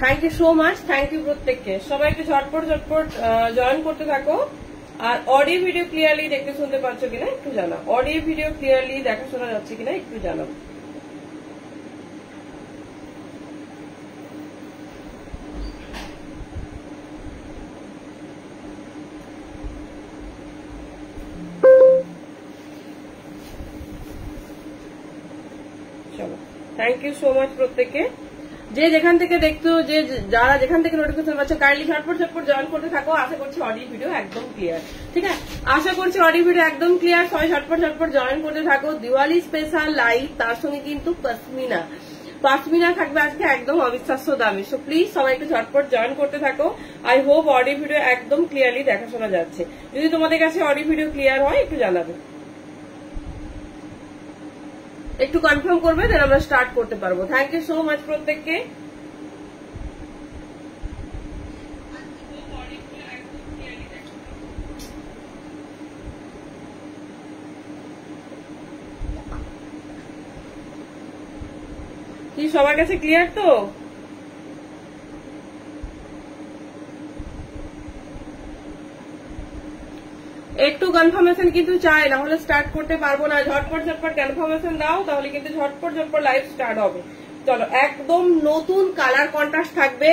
Thank you so much, thank you প্রত্যেককে। সবাই একটু ঝটপট ঝটপট জয়েন করতে থাকো। আর অডিও ভিডিও ক্লিয়ারলি দেখতে শুনতে পাচ্ছ কিনা একটু জানাও, অডিও ভিডিও ক্লিয়ারলি দেখা শোনা যাচ্ছে কিনা একটু জানাও। চলো, থ্যাংক ইউ সো মাচ প্রত্যেককে। যে যেখান থেকে দেখতো, যে যারা যেখান থেকে নোটিফিকেশন পাচ্ছ, কাইন্ডলি ঝটপট ঝটপট জয়েন করতে থাকো। আশা করছি অডিও ভিডিও একদম ক্লিয়ার, ঠিক আছে? আশা করছি অডিও ভিডিও একদম ক্লিয়ার। সবাই ঝটপট ঝটপট জয়েন করতে থাকো। দিওয়ালি স্পেশাল লাইভ, তার সঙ্গে কিন্তু পাশমিনা থাকবে আজকে একদম অবিশ্বাস্য দামে। সো প্লিজ সবাই একটু ঝটপট জয়েন করতে থাকো। আই হোপ অডিও ভিডিও একদম ক্লিয়ারলি দেখা শোনা যাচ্ছে। যদি তোমাদের কাছে অডিও ভিডিও ক্লিয়ার হয় একটু জানাবে, একটু কনফার্ম করবে, দেন আমরা স্টার্ট করতে পারবো। থ্যাংক ইউ সো মাচ প্রত্যেককে। কি সবার কাছে ক্লিয়ার তো? একটু কনফার্মেশন কিন্তু চাই, না হলে স্টার্ট করতে পারবো না। ঝটপট ঝটপট কনফার্মেশন দাও, তাহলে কিন্তু ঝটপট ঝটপট লাইভ স্টার্ট হবে। চলো, একদম নতুন কালার কন্ট্রাস্ট থাকবে,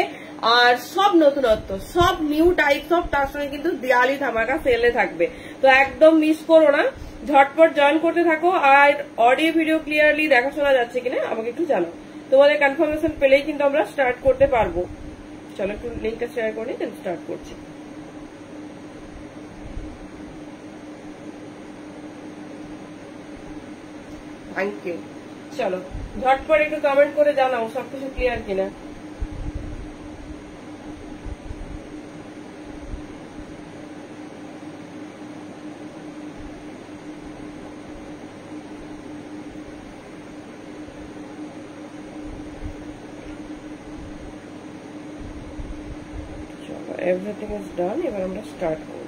আর সব নতুনত্ব, সব নিউ টাইপস অফ, তার সঙ্গে কিন্তু দিওয়ালি ধামাকা সেলে থাকবে। তো একদম মিস করো না, ঝটপট জয়েন করতে থাকো। আর অডিও ভিডিও ক্লিয়ারলি দেখা শোনা যাচ্ছে কিনা আমাকে একটু জানাও। তোমাদের কনফার্মেশন পেলেই কিন্তু আমরা স্টার্ট করতে পারবো। চলো, একটু লিঙ্কটা শেয়ার করে দেন, স্টার্ট করছি। Thank you. চলো, ঝটপট একটু কমেন্ট করে জানাও সবকিছু ক্লিয়ার কিনা। চলো, এভরিথিং ইজ ডান, এবার আমরা স্টার্ট করবো।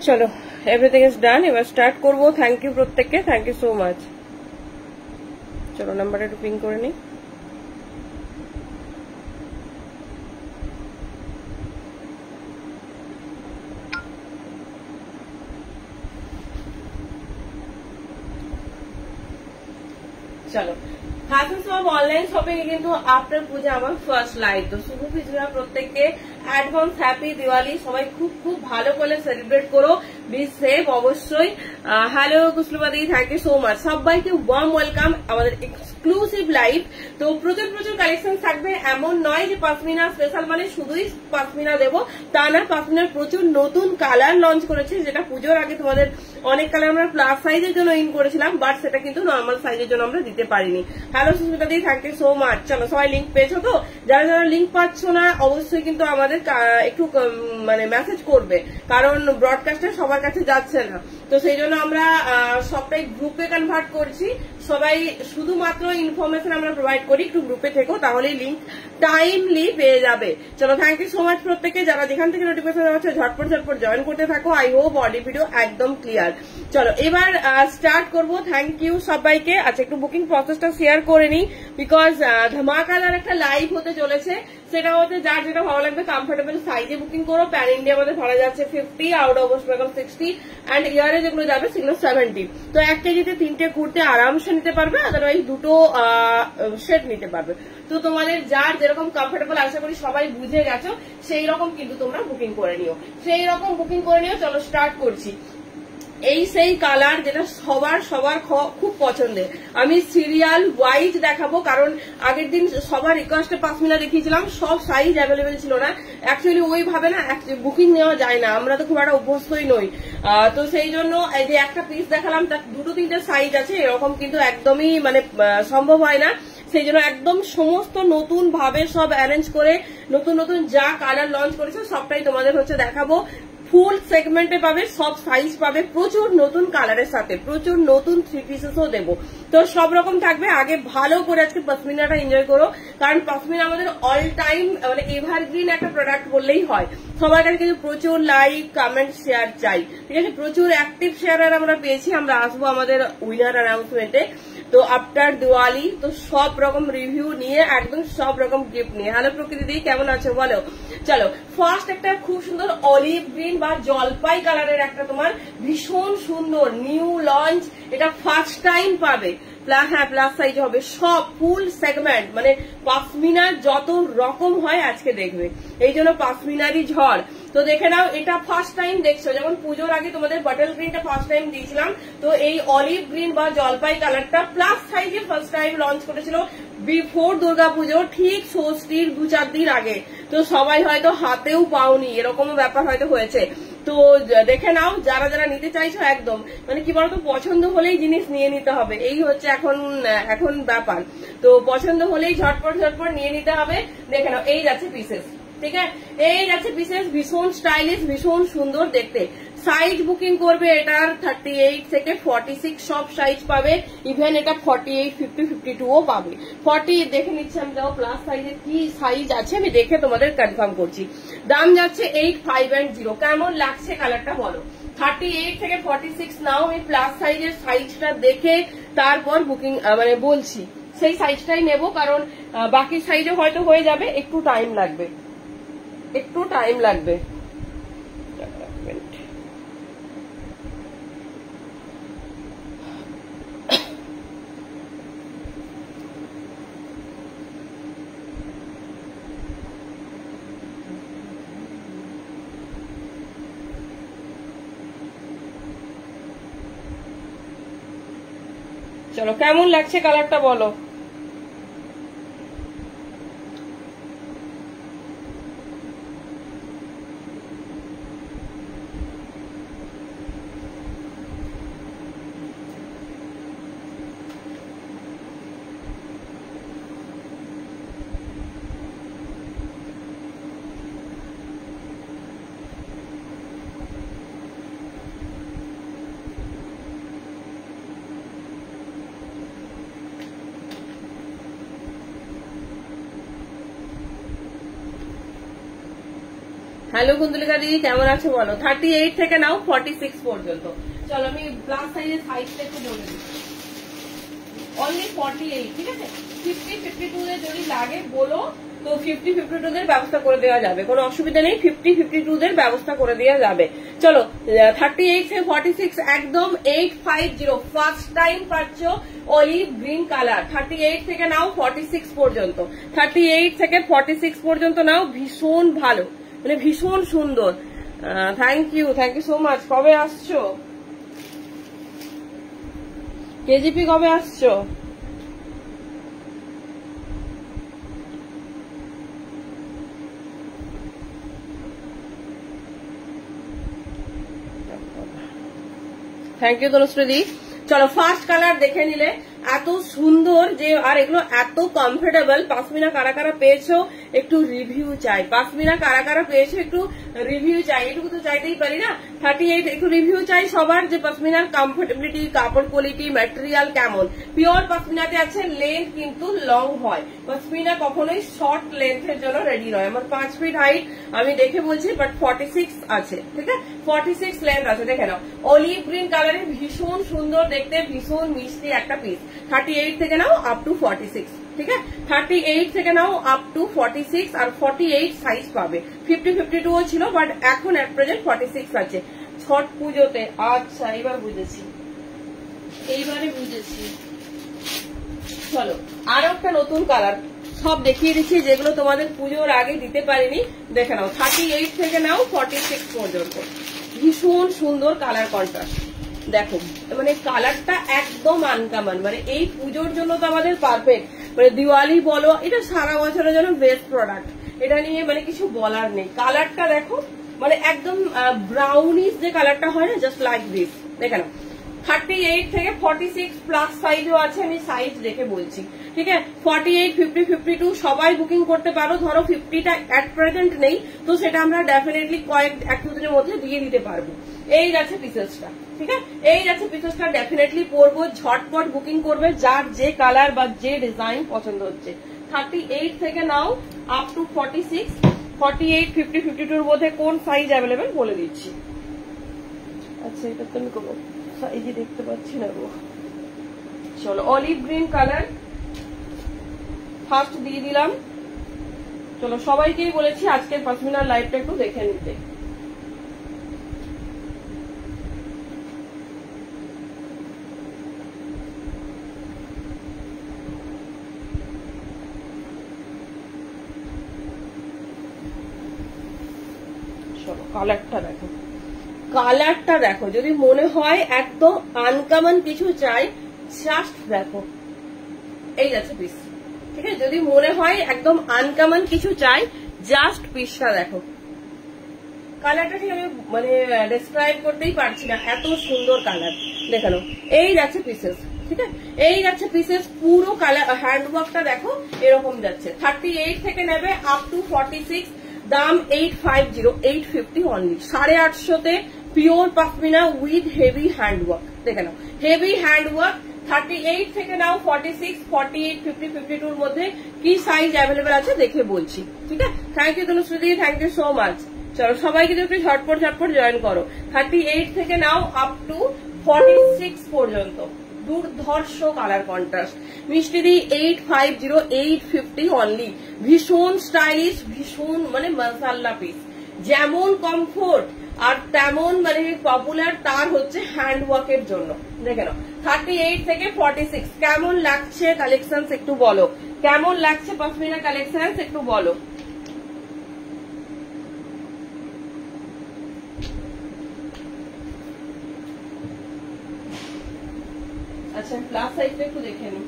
চলো, এভরিথিং ইজ ডান, এবার স্টার্ট করবো। থ্যাংক ইউ প্রত্যেককে, থ্যাংক ইউ সো মাচ। চলো, নাম্বারটা একটু পিং করে নিই। চলো, হাসান সব অনলাইন শপিং এ কিন্তু আফটার পূজা আমার ফার্স্ট লাইভ। তো শুভ বিজয়া প্রত্যেককে অ্যাডভান্স হ্যাপি দিওয়ালি। সবাই খুব খুব ভালো করে সেলিব্রেট করো, বি সেফ অবশ্যই। হ্যালো কুসলুবাদি, থ্যাংক ইউ সো মাচ। সবাইকে ওয়ার্ম ওয়েলকাম আমাদের এক্সক্লুসিভ লাইভ। তো প্রচুর প্রচুর কালেকশন থাকবে, এমন নয় যে পাশমিনা স্পেশাল মানে শুধুই পাশমিনা দেবো তা না। পাশমিনার প্রচুর নতুন কালার লঞ্চ করেছে, যেটা পুজোর আগে তোমাদের অনেক কালার আমরা প্লাস সাইজের জন্য ইন করেছিলাম, বাট সেটা কিন্তু নর্মাল সাইজের জন্য আমরা দিতে পারিনি। Hello Susmita di, thank you so much. চলো, সবাই লিঙ্ক পেয়েছো তো? যারা যারা লিঙ্ক পাচ্ছ না অবশ্যই কিন্তু আমাদের একটু মানে মেসেজ করবে, কারণ ব্রডকাস্টে সবার কাছে যাচ্ছে না। তো সেই জন্য আমরা সবটাই গ্রুপে কনভার্ট করছি। সবাই শুধুমাত্র ইনফরমেশন আমরা প্রোভাইড করি, একটু গ্রুপে থেকো, তাহলে লিঙ্ক টাইমলি পেয়ে যাবে। চলো, থ্যাংক ইউ সো মাচ প্রত্যেকে। যারা যেখান থেকে নোটিফিকেশন হচ্ছে ঝটপট ঝটপট জয়েন করতে থাকো। আই হোপ অডিও ভিডিও একদম ক্লিয়ার। চলো, এবার স্টার্ট করবো। থ্যাংক ইউ সবাইকে। আচ্ছা, একটু বুকিং প্রসেসটা শেয়ার করে নিই, বিকজ ধামাকাদার একটা লাইভ হতে চলেছে। সেটা হচ্ছে যার যেটা ভালো লাগবে কমফোর্টেবল সাইজে বুকিং করো। প্যান ইন্ডিয়া আমাদের ধরা যাচ্ছে 50, out of West Bengal 60, and ইয়ারে যেগুলো যাবে সেগুলো 70। তো 1 কেজিতে 3টে কুর্তে আরামসে নিতে পারবে, আদারওয়াইজ 2টো সেট নিতে পারবে। তো তোমাদের যার যেরকম কমফোর্টেবল, আশা করি সবাই বুঝে গেছো, সেই রকম কিন্তু তোমরা বুকিং করে নিও, সেই রকম বুকিং করে নিও। চলো, স্টার্ট করছি। এই সেই কালার যেটা সবার সবার খুব পছন্দের। আমি সিরিয়াল ওয়াইজ দেখাবো, কারণ আগের দিন সবার রিকোয়েস্টে পাশমিনা দেখিয়েছিলাম, সব সাইজ অ্যাভেলেবেল ছিল না। অ্যাকচুয়ালি ওইভাবে না বুকিং নেওয়া যায় না, আমরা তো খুব একটা অভ্যস্তই নই। তো সেই জন্য এই যে একটা পিস দেখালাম তার 2-3টে সাইজ আছে, এরকম কিন্তু একদমই মানে সম্ভব হয় না। সেই জন্য একদম সমস্ত নতুন ভাবে সব অ্যারেঞ্জ করে নতুন নতুন যা কালার লঞ্চ করেছে সবটাই তোমাদের হচ্ছে দেখাবো। ফুল সেগমেন্টে পাবে, সব সাইজ পাবে, প্রচুর নতুন কালারের সাথে প্রচুর নতুন 3 পিসেসও দেবো। তো সব রকম থাকবে। আগে ভালো করে আজকে পশমিনাটা এনজয় করো, কারণ পশমিনা আমাদের অল টাইম মানে এভারগ্রিন একটা প্রোডাক্ট বললেই হয়। সবার কাছে কিন্তু প্রচুর লাইক কমেন্ট শেয়ার চাই, ঠিক আছে? প্রচুর অ্যাক্টিভ শেয়ারার আমরা পেয়েছি। আমরা আসবো আমাদের উইনার অ্যানাউন্সমেন্টে। তো আফটার দিওয়ালি তো সব রকম রিভিউ নিয়ে, একদম সব রকম গিফট নিয়ে। হ্যালো প্রকৃতি দি, কেমন আছো বলো? চলো, ফার্স্ট একটা খুব সুন্দর অলিভ গ্রিন বা জলপাই কালারের একটা তোমার ভীষণ সুন্দর নিউ লঞ্চ, এটা ফার্স্ট টাইম পাবে। হ্যাঁ, প্লাস সাইজ হবে, সব ফুল সেগমেন্ট, মানে পাশমিনার যত রকম হয় আজকে দেখবে, এই জন্য পাশমিনারই ঝড়। তো দেখে নাও, এটা ফার্স্ট টাইম দেখছো, যেমন পুজোর আগে তোমাদের বটল গ্রিনটা ফার্স্ট টাইম দিয়েছিলাম, তো এই অলিভ গ্রিন বা জলপাই কালারটা প্লাস সাইজে ফার্স্ট টাইম লঞ্চ করেছিল বিফোর দুর্গা পুজো, ঠিক ষষ্ঠীর 2-4 দিন আগে। তো সবাই হয়তো হাতেও পাওনি, এরকমও ব্যাপার হয়তো হয়েছে। তো দেখে নাও, যারা যারা নিতে চাইছো একদম মানে কি বলতো, পছন্দ হলেই জিনিস নিয়ে নিতে হবে, এই হচ্ছে এখন ব্যাপার। তো পছন্দ হলেই ঝটপট নিয়ে নিতে হবে। দেখে নাও, এই যাচ্ছে পিসেস, ঠিক আছে? এই যাচ্ছে পিসেস, ভীষণ স্টাইলিশ, ভীষণ সুন্দর দেখতে। সাইজ বুকিং করবে এটার 38 থেকে 46 সব সাইজ পাবে, ইভেন এটা 48, 50, 52ও পাবে। 40 দেখে নিচ্ছি আমি, দাও প্লাস সাইজের কি সাইজ আছে আমি দেখে তোমাদের কনফার্ম করছি। দাম যাচ্ছে 8510। কেমন লাগছে কালারটা বলো? 38 থেকে 46 নাও, আমি প্লাস সাইজের সাইজটা দেখে তারপর বুকিং মানে বলছি, সেই সাইজটাই নেব, কারণ বাকি সাইজে হয়তো হয়ে যাবে, একটু টাইম লাগবে। চলো, কেমন লাগছে কালারটা বলো? হ্যালো কুন্দলিকা দিদি, কেমন আছে বলো? 38 থেকে নাও 46 পর্যন্ত। চলো, আমি প্লাস সাইজের সাইজটা একটু বলে দিই। অনলি 48, ঠিক আছে? 50, 52 এর যদি লাগে বলো, তো 50, 52 দের ব্যবস্থা করে দেওয়া যাবে, কোনো অসুবিধা নেই। 50, 52 দের ব্যবস্থা করে দেওয়া যাবে। চলো, 38 থেকে 46 একদম 850 ফার্স্ট টাইম পাচ্ছ অলিভ গ্রিন কালার। 38 থেকে নাও 46 পর্যন্ত, 38 থেকে 46 পর্যন্ত নাও। ভীষণ ভালো, মানে ভীষণ সুন্দর। Thank you so much. কবে আসছো কেজিপি, কবে আসছো? Thank you Tanushree. চলো, ফার্স্ট কালার দেখে নিলে, এত সুন্দর যে, আর এগুলো এত কমফোর্টেবল। পাশমিনা কারা কারা পেয়েছো একটু রিভিউ চাই, পাশমিনা কারা কারা পেয়েছো একটু রিভিউ চাই, এটুকু তো চাইতেই পারি না। 38 একটু রিভিউ চাই সবার, যে পাশমিনার কমফোর্টেবিলিটি, কাপড় কোয়ালিটি, ম্যাটেরিয়াল কেমন। পিওর পাশমিনাতে আছে, লেন্থ কিন্তু লং হয়, পাশমিনা কখনোই শর্ট লেন্থের জন্য রেডি নয়। আমার 5 ফিট হাইট, আমি দেখে বলছি, বাট 46 আছে, ঠিক আছে? 46 লেন্থ আছে। দেখে নাও, অলিভ গ্রিন কালারের ভীষণ সুন্দর দেখতে, ভীষণ মিষ্টি একটা পিস। 38 থেকে নাও আপ টু 46, ঠিক আছে? 38 থেকে নাও আপ টু 46, আর 48 সাইজ পাবে। 50, 52ও ছিল, বাট এখন এট প্রেজেন্ট 46 আছে। ছট পুজোতে, আচ্ছা এইবারে বুঝেছি। চলো, আরো একটা নতুন কালার সব দেখিয়ে দিচ্ছি, যেগুলো তোমাদের পুজোর আগে দিতে পারিনি। দেখে নাও, 38 থেকে নাও 46 পর্যন্ত। ভীষণ সুন্দর কালার কন্ট্রাস্ট, দেখো মানে কালারটা একদম আনকমন, মানে এই পুজোর জন্য তো আমাদের পারফেক্ট, মানে দিওয়ালি বলো, এটা সারা বছরের জন্য বেস্ট প্রোডাক্ট, এটা নিয়ে মানে কিছু বলার নেই। কালারটা দেখো মানে একদম ব্রাউনিশ যে কালারটা হয় না, জাস্ট লাইক দিস। দেখে নাও 38 থেকে 46 প্লাস সাইজও আছে, আমি সাইজ দেখে বলছি, ঠিক আছে। 48, 50, 52 সবাই বুকিং করতে পারো। ধরো 50টা অ্যাট প্রেজেন্ট নেই, তো সেটা আমরা ডেফিনেটলি এক দুদিনের মধ্যে দিয়ে দিতে পারবো। এই যাচ্ছে পিসেসটা, ঠিক আছে, এই যাচ্ছে পিসেসটা, ডেফিনেটলি পরবো, ঝটপট বুকিং করবে যার যে কালার বা যে ডিজাইন পছন্দ হচ্ছে। 38 থেকে নাও আপ টু 46, 48, 50, 52 এর মধ্যে কোন সাইজ অ্যাভেলেবেল বলে দিচ্ছি। আচ্ছা এটা তো আমি কোনো সাইজে দেখতে পাচ্ছি না গো। চলো অলিভ গ্রিন কালার ফার্স্ট দিয়ে দিলাম। চলো সবাইকেই বলেছি আজকের পশমিনার লাইভটা একটু দেখে নিতে। চলো কালারটা দেখো, কালারটা দেখো, যদি মনে হয় একদম আনকমন কিছু চাই, জাস্ট দেখো এই যাচ্ছে পিস, ঠিক আছে। যদি মনে হয় একদম আনকমন কিছু চাই, জাস্ট পিসটা দেখো। কালারটা ঠিক আমি মানে ডেসক্রাইব করতেই পারছি না, এত সুন্দর কালার। দেখানো এই যাচ্ছে পিসেস, ঠিক আছে, এই যাচ্ছে পিসেস। পুরো কালার হ্যান্ডওয়ার্কটা দেখো এরকম যাচ্ছে। 38 থেকে নেবে আপ টু 46, দাম 850, 850 only. 850 pure pashmina with heavy handwork. দেখে নাও হেভি হ্যান্ডওয়ার্ক। 38 থেকে নাও 46, 48, 50, 52 এর মধ্যে কি সাইজ অ্যাভেলেবেল আছে দেখে বলছি, ঠিক আছে। Thank you Tanushree, thank you so much. চলো সবাই কিন্তু একটু ঝটপট ঝটপট জয়েন করো। 38 থেকে নাও আপ টু 46 পর্যন্ত দুর্ধর্ষ কালার কন্ট্রাস্ট। মিষ্টি দি 850, 850 অনলি। ভীষণ স্টাইলিশ, ভীষণ মানে মাসাল্লা পিস। যেমন কমফোর্ট আর তেমন মানে পপুলার তার হচ্ছে হ্যান্ডওয়ার্কের জন্য। দেখে নাও 38 থেকে 46 কেমন লাগছে কালেকশনস একটু বলো, কেমন লাগছে পশমিনা কালেকশনস একটু বলো। আচ্ছা প্লাস সাইজটা একটু দেখে নিই।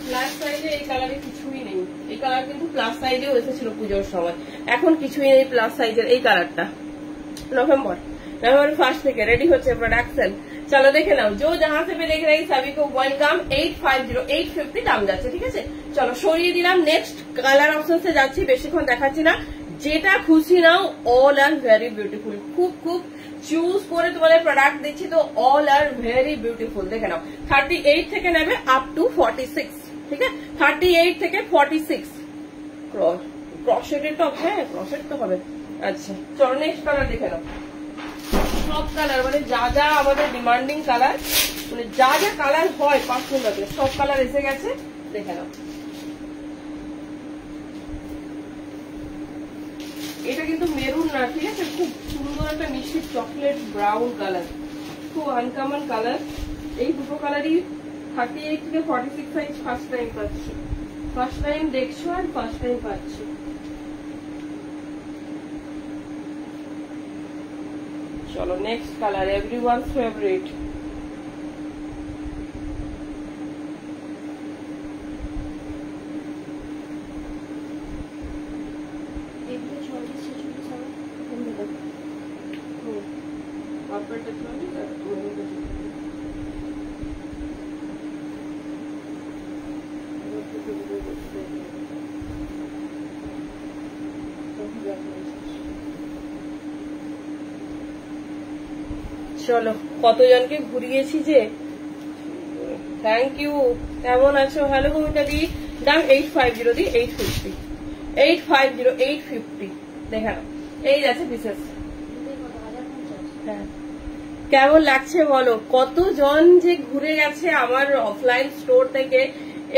প্লাস সাইজে এই কালারে কিছুই নেই, এই কালার কিন্তু প্লাস সাইজেও এসেছিল পুজোর সময়, এখন কিছুই নেই প্লাস সাইজের এই কালারটা। নভেম্বর 1 থেকে রেডি হচ্ছে প্রোডাকশন। চলো দেখে নাও, जो जहां से भी देख रही सभी को वेलकम। 850, 850 দাম যাচ্ছে, ঠিক আছে। চলো সরিয়ে দিলাম, নেক্সট কালার অপশন এ যাচ্ছি, বেশিক্ষণ দেখাচ্ছি না, যেটা খুশি নাও। অল আর ভেরি বিউটিফুল, খুব খুব চুজ করে তোমাদের প্রোডাক্ট দিচ্ছি, তো অল আর ভেরি বিউটিফুল। দেখে নাও 38 থেকে নেবে আপ টু 46, ঠিক আছে। 38 থেকে 46 ক্রসেটের টপ, হ্যাঁ ক্রসেট তো হবে। আচ্ছা চলো নেক্সট কালার দেখে নাও। সব কালার মানে যা যা আমাদের ডিমান্ডিং কালার, মানে যা যা কালার হয় পাঁচশোতে সব কালার এসে গেছে। দেখে নাও এটা কিন্তু মেরুন না, ঠিক আছে, খুব সুন্দর একটা মিষ্টি চকলেট ব্রাউন কালার, খুব আনকমন কালার। এই দুটো কালারই 38 থেকে 46 সাইজ ফার্স্ট টাইম পাচ্ছি, ফার্স্ট টাইম দেখছো আর ফার্স্ট টাইম পাচ্ছি। চলো নেক্সট কালার, এভরিওয়ানস ফেভারিট। চলো কতজনকে ঘুরিয়েছি যে, থ্যাংক ইউ। কেমন আছো? হ্যালো ভূমিকা দি। দাম 850 দি 850, 850, 850। দেখা এই আছে বিশেষ। কেমন লাগছে বলো? কতজন যে ঘুরে গেছে আমার অফলাইন স্টোর থেকে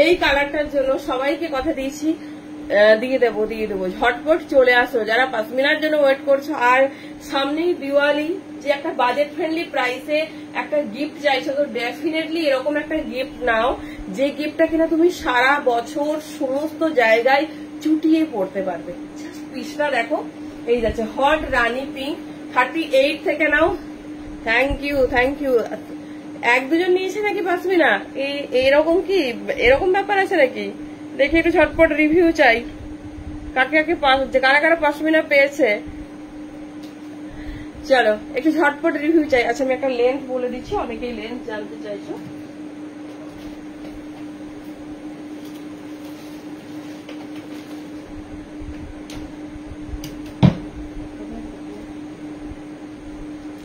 এই কালারটার জন্য। সবাইকে কথা দিয়েছি দিয়ে দেবো, ঝটপট চলে আসো যারা পশমিনার জন্য ওয়েট করছো। আর সামনেই দিওয়ালি, যে একটা বাজেট ফ্রেন্ডলি প্রাইসে একটা গিফট চাইছো, তো ডেফিনেটলি এরকম একটা গিফট নাও, যে গিফটটা কিনা তুমি সারা বছর সমস্ত জায়গায় চুটিয়ে পড়তে পারবে। পিসটা দেখো এই যাচ্ছে হট রানী পিঙ্ক, 38 থেকে নাও। Thank you thank you. এক দুজন নিয়েছে নাকি পাসমিনা? এরকম কি এরকম ব্যাপার আছে নাকি? দেখি একটু ঝটপট রিভিউ চাই, কাকে কাকে কারা কারা পাসমিনা পেয়েছে। চলো একটু ঝটপট রিভিউ চাই। আচ্ছা আমি একটা লেন্থ বলে দিচ্ছি, অনেকেই লেন্থ জানতে চাইছো।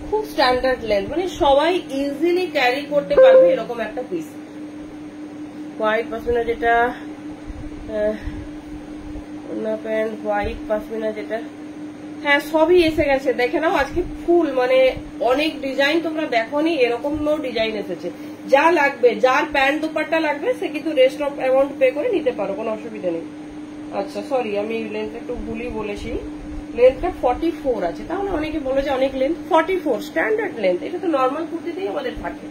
খুব স্ট্যান্ডার্ড লেন্থ, মানে সবাই ইজিলি ক্যারি করতে পারবে এরকম একটা পিস। হোয়াইট পাসমিনা যেটা, প্যান্ট হোয়াইট পাসমিনা যেটা, হ্যাঁ সবই এসে গেছে। দেখে নাও আজকে ফুল, মানে অনেক ডিজাইন তোমরা দেখোনি, এরকম ডিজাইন এসেছে। যা লাগবে, যার প্যান্ট দুপাট্টা লাগবে সে কিন্তু রেস্ট অফ অ্যামাউন্ট পে করে নিতে পারো, কোনো অসুবিধা নেই। আচ্ছা সরি আমি লেন্থ একটু ভুলই বলেছি, লেন্থটা 44 আছে। তাহলে অনেকে বলে যে অনেক লেন্থ, 44 স্ট্যান্ডার্ড লেন্থ, এটা তো নর্মাল কুর্তিতেই আমাদের থাকে।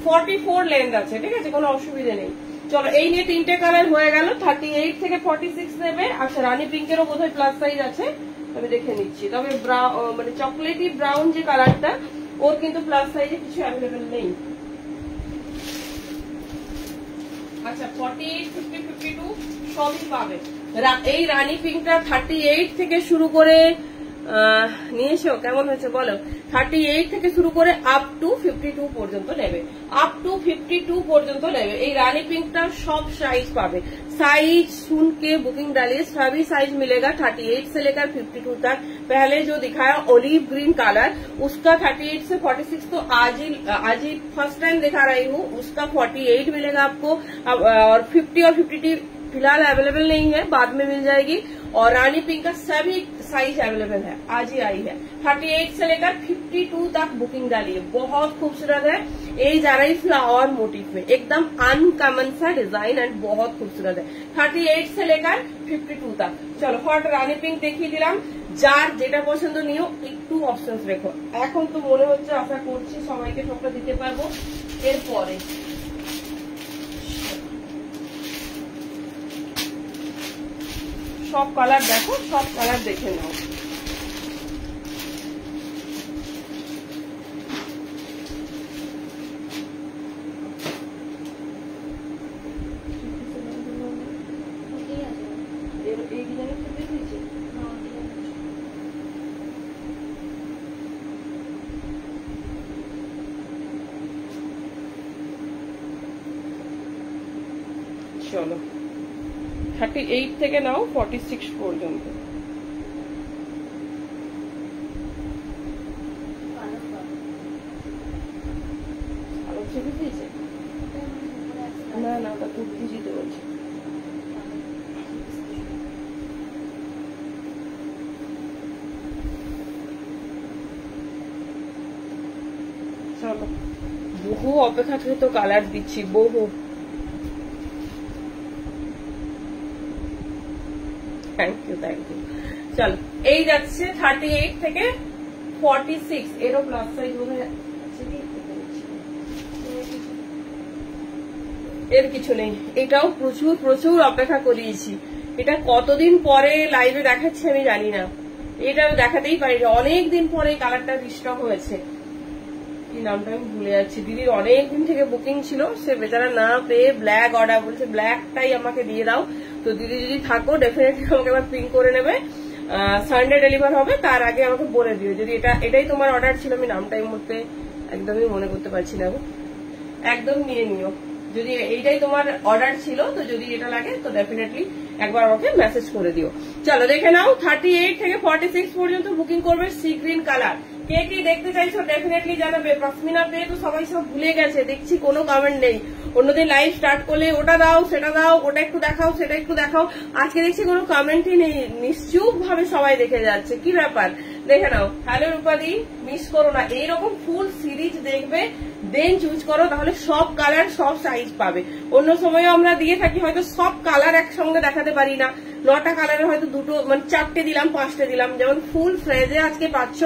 44 লেন্থ আছে, ঠিক আছে, কোনো অসুবিধা নেই। চলো এই নিয়ে 3টে কালার হয়ে গেল। 38 থেকে 46 নেবে। আচ্ছা রানী পিঙ্কেরও বোধহয় প্লাস সাইজ আছে, আমি দেখে নিচ্ছি। তবে মানে চকলেটি ব্রাউন যে কালারটা, ওর কিন্তু প্লাস সাইজে কিছু অ্যাভেলেবেল নেই। আচ্ছা 48, 50, 52 সবই পাবে। এই রানী পিঙ্কটা 38 থেকে শুরু করে নিয়েছো, কেমন হয়েছে বলো? 38 থেকে শুরু করে আপ টু 52 পর্যন্ত নেবে, আপ টু 52 পর্যন্ত নেবে। এই रानी पिंक का सब साइज पावे। साइज सुन के बुकिंग डालिए, सभी साइज मिलेगा 38 से लेकर 52 तक। पहले जो दिखाया ओलिव ग्रीन कलर, उसका 38 से 46 तो आज ही फर्स्ट टाइम दिखा रही हूँ, उसका 48 मिलेगा आपको। और 50 और 52 फिलहाल अवेलेबल नहीं है, बाद में मिल जाएगी। और रानी पिंक का सभी साइज अवेलेबल है, आज ही आई है। 38 से लेकर 52 तक बुकिंग डालिए, बहुत खूबसूरत है। ये जा रही फ्लावर मोटिव में, एकदम अनकॉमन सा डिजाइन एंड बहुत खूबसूरत है। 38 से लेकर 52 तक। चलो हट रानी पिंक देखिए दिलाम, যার যেটা পছন্দ নিও, একটু অপশনস রেখো। এখন তো মনে হচ্ছে আশা করছি সবাইকে সবটা দিতে পারবো। এরপরে সব কালার দেখো, সব কালার দেখে নাও। চলো 38 থেকে নাও 46 পর্যন্ত। না না ওটা কুর্তি দিতে বলছি। চলো বহু অপেক্ষাকৃত কালার দিচ্ছি, বহু। Thank you thank you. চলো এই যাচ্ছে 38 থেকে 46, এরও প্লাস সাইজ বোধহয় আছে কি, এর কিছু নেই। এটাও প্রচুর প্রচুর অপেক্ষা করিয়েছি, এটা কতদিন পরে লাইভে দেখাচ্ছি আমি জানি না, এটা দেখাতেই পারি, অনেকদিন পরে কালারটা রিস্টক হয়েছে। কি নামটা আমি ভুলে যাচ্ছি, দিদির অনেকদিন থেকে বুকিং ছিল, সে বেচারা না পেয়ে ব্ল্যাক অর্ডার বলছে, ব্ল্যাকটাই আমাকে দিয়ে দাও। তো দিদি যদি থাকো ডেফিনেটলি আমাকে এবার পিঙ্ক করে নেবে, সানডে ডেলিভার হবে, তার আগে আমাকে বলে দিও যদি এটাই তোমার অর্ডার ছিল। আমি নামটা এই মুহূর্তে একদমই মনে করতে পারছি না, একদম নিয়ে নিও। যদি এইটাই তোমার অর্ডার ছিল, তো যদি এটা লাগে তো ডেফিনেটলি একবার আমাকে মেসেজ করে দিও। চলো দেখে নাও 38 থেকে 46 পর্যন্ত বুকিং করবে। সি গ্রিন কালার কে কি দেখতে চাইছো ডেফিনেটলি জানাবে। পাসমিনা পেয়ে তো সবাই সব ভুলে গেছে, দেখছি কোনো কমেন্ট নেই। অন্যদিন লাইভ স্টার্ট করলে ওটা দাও সেটা দাও, ওটা একটু দেখাও সেটা একটু দেখাও, আজকে দেখছি কোনো কমেন্টই নেই, নিশ্চুপ ভাবে সবাই দেখে যাচ্ছে, কি ব্যাপার দেখে নাও। হ্যালো রূপাদি, মিস করো না, এইরকম ফুল সিরিজ দেখবে, দেন চুজ করো, তাহলে সব কালার সব সাইজ পাবে। অন্য সময়ও আমরা দিয়ে থাকি, হয়তো সব কালার একসঙ্গে দেখাতে পারি না, 9টা কালারের হয়তো দুটো মানে 4টে দিলাম 5টে দিলাম, যেমন ফুল ফ্রেজে আজকে পাচ্ছ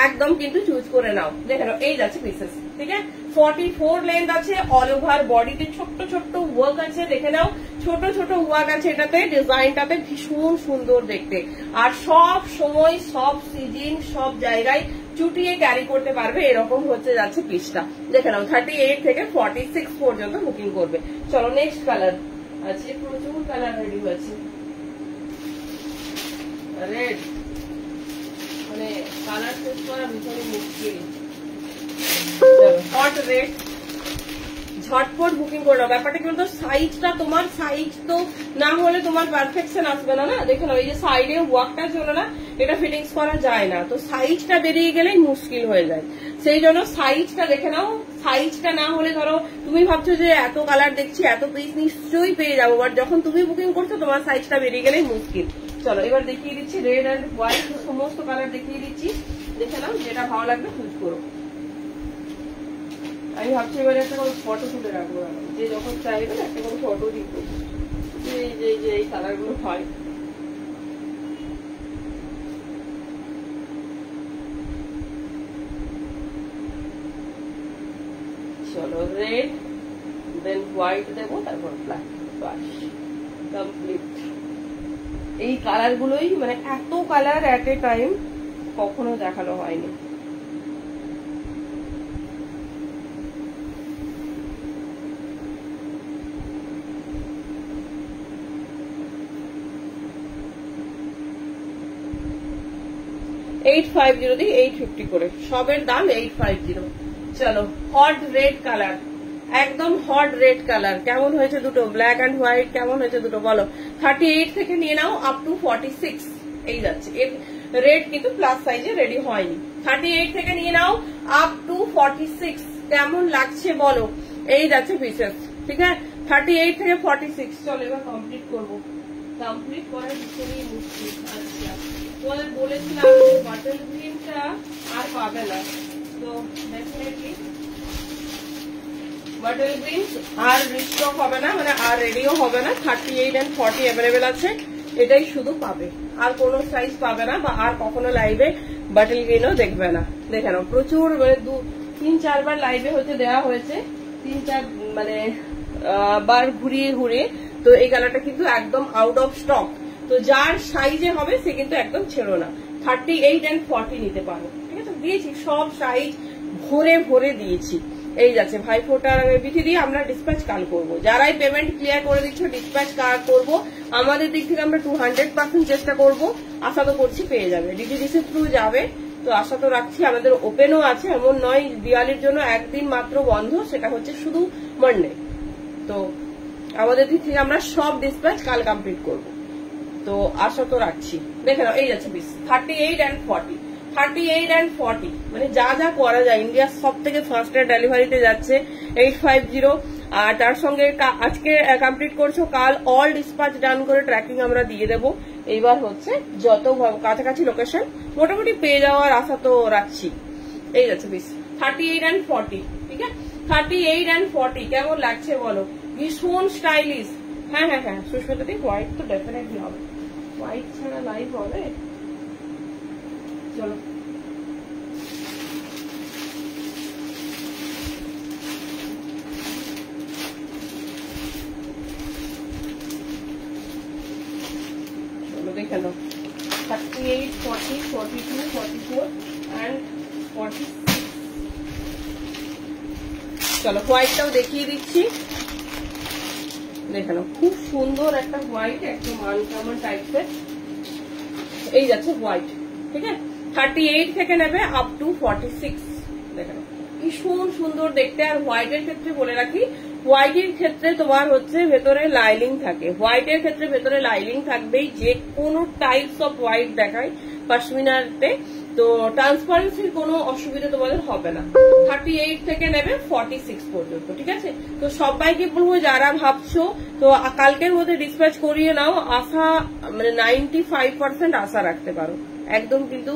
একদম কিন্তু চুজ করে নাও। দেখে নাও এই যাচ্ছে পিসেস, ঠিক আছে। 44 লেন্থ আছে, অল ওভার বডিতে ছোট্ট ছোট্ট ওয়ার্ক আছে, দেখে নাও ছোট ছোট ওয়ার্ক আছে এটাতে, ডিজাইনটাতে ভীষণ সুন্দর দেখতে। আর সব সময় সব সিজন সব জায়গায় চুটিয়ে ক্যারি করতে পারবে, এরকম হচ্ছে যাচ্ছে পিসটা। দেখে নাও 38 থেকে 46 পর্যন্ত বুকিং করবে। চলো নেক্সট কালার আছে, প্রচুর কালার রেডি হয়েছে। রেড মানে কালার চুজ করা ভীষণই মুশকিল। হট রেড ঝটপট বুকিং করে নাও। ব্যাপারটা কিন্তু সাইজটা তোমার সাইজ তো না হলে তোমার পারফেকশন আসবে না। দেখে নাও এই যে সাইডে ওয়ার্কটার জন্য না এটা ফিটিংস করা যায় না, তো সাইজটা বেরিয়ে গেলেই মুশকিল হয়ে যায়। সেই জন্য সাইজটা দেখে নাও, সাইজটা না হলে ধরো তুমি ভাবছো যে এত কালার দেখছি এত পিস নিশ্চয়ই পেয়ে যাবো, বাট যখন তুমি বুকিং করছো তোমার সাইজটা বেরিয়ে গেলেই মুশকিল। চলো এবার দেখিয়ে দিচ্ছি রেড অ্যান্ড হোয়াইট সমস্ত কালার দেখিয়ে দিচ্ছি, দেখে নাও যেটা ভালো লাগবে চুজ করো। আমি ভাবছি এবারে একটা কোনো ফটো তুলে রাখবো, যে যখন চাইবে না একটা কোনো ফটো দিব, যে এই কালার গুলো হয়। চলো রেড দেন হোয়াইট দেবো, তারপর ব্ল্যাক, বাস কমপ্লিট। এই কালার গুলোই মানে এত কালার এট এ টাইম কখনো দেখানো হয়নি। $850 দিয়ে 850 করে, সবের দাম 850। চলো হট রেড কালার, একদম হট রেড কালার। কেমন হয়েছে দুটো, ব্ল্যাক অ্যান্ড হোয়াইট কেমন হয়েছে দুটো বলো। 38 থেকে নিয়ে নাও আপ টু 46 এই যাচ্ছে। এর রেড কিন্তু প্লাস সাইজে রেডি হয়নি। 38 থেকে নিয়ে নাও আপ টু 46 কেমন লাগছে বলো, এই যাচ্ছে পিসেস, ঠিক আছে। 38 থেকে 46। চলো এবার কমপ্লিট করবো, কমপ্লিট করার ভীষণই মুশকিল। আচ্ছা তোমাদের বলেছিলাম যে বাটল গ্রিনটা আর পাবে না, তো ডেফিনেটলি বাটল গ্রিন আর রিস্টক হবে না, মানে আর রেডিও হবে না। 38 and 40 অ্যাভেলেবেল আছে, এটাই শুধু পাবে, আর কোনো সাইজ পাবে না, বা আর কখনো লাইভে বাটল গ্রিনও দেখবে না। দেখে নাও প্রচুর মানে 3-4 বার লাইভে হচ্ছে দেওয়া হয়েছে, 3-4 মানে বার ঘুরিয়ে ঘুরিয়ে। তো এই কালারটা কিন্তু একদম আউট অফ স্টক, তো যার সাইজে হবে সে কিন্তু একদম ছেড়ো না। 38 and 40 নিতে পারো, ঠিক আছে। দিয়েছি সব সাইজ ভরে ভরে দিয়েছি। এই যাচ্ছে ভাইফোঁটার বিধি দিয়ে আমরা ডিসপ্যাচ কাল করবো। যারাই পেমেন্ট ক্লিয়ার করে দিচ্ছ ডিসপ্যাচ কাল করবো, আমাদের দিক থেকে আমরা 200% চেষ্টা করবো। আশা তো করছি পেয়ে যাবে, ডিটিডিসি থ্রু যাবে, তো আশা তো রাখছি। আমাদের ওপেনও আছে, এমন নয় দিওয়ালির জন্য একদিন মাত্র বন্ধ, সেটা হচ্ছে শুধু মানডে। তো আমাদের দিক থেকে আমরা সব ডিসপ্যাচ কাল কমপ্লিট করবো, তো আশা তো রাখছি। দেখে নাও এই যাচ্ছে পিস 38 and 40, 38 and 40 মানে যা যা করা যায়। ইন্ডিয়ার সব থেকে ফাস্টের ডেলিভারিতে যাচ্ছে 850। আর তার সঙ্গে আজকে কমপ্লিট করছো, কাল অল ডিসপ্যাচ ডান করে ট্র্যাকিং আমরা দিয়ে দেবো। এইবার হচ্ছে যত কাছাকাছি লোকেশন মোটামুটি পেয়ে যাওয়ার আশা তো রাখছি। এই যাচ্ছে পিস 38 and 40, ঠিক আছে। 38 and 40 কেমন লাগছে বলো, ভীষণ স্টাইলিশ। হ্যাঁ হ্যাঁ হ্যাঁ সুস্মিতা দি হোয়াইট তো ডেফিনেটলি হবে, হোয়াইট ছাড়া লাইভ হবে। চলো দেখে নাও 38, 40, 42, 44 and 46। চলো হোয়াইটটাও দেখিয়ে দিচ্ছি, দেখে নাও খুব সুন্দর একটা হোয়াইট, একদম আনকমন টাইপের। এই যাচ্ছে হোয়াইট, ঠিক আছে। 38 থেকে নেবে আপ টু 46। দেখে নাও ভীষণ সুন্দর দেখতে। আর হোয়াইটের ক্ষেত্রে বলে রাখি, হোয়াইটের ক্ষেত্রে তোমার হচ্ছে ভেতরে লাইলিং থাকে, হোয়াইটের ক্ষেত্রে ভেতরে লাইলিং থাকবেই। যে কোনো টাইপস অফ হোয়াইট দেখায় পশমিনাতে, তো ট্রান্সপারেন্সির কোনো অসুবিধা তোমাদের হবে না। 38 থেকে নেবে 46 পর্যন্ত, ঠিক আছে। তো সবাইকে বলবো যারা ভাবছো, তো কালকের মধ্যে ডিসপ্যাচ করিয়ে নাও। আশা মানে 95% আশা রাখতে পারো একদম। কিন্তু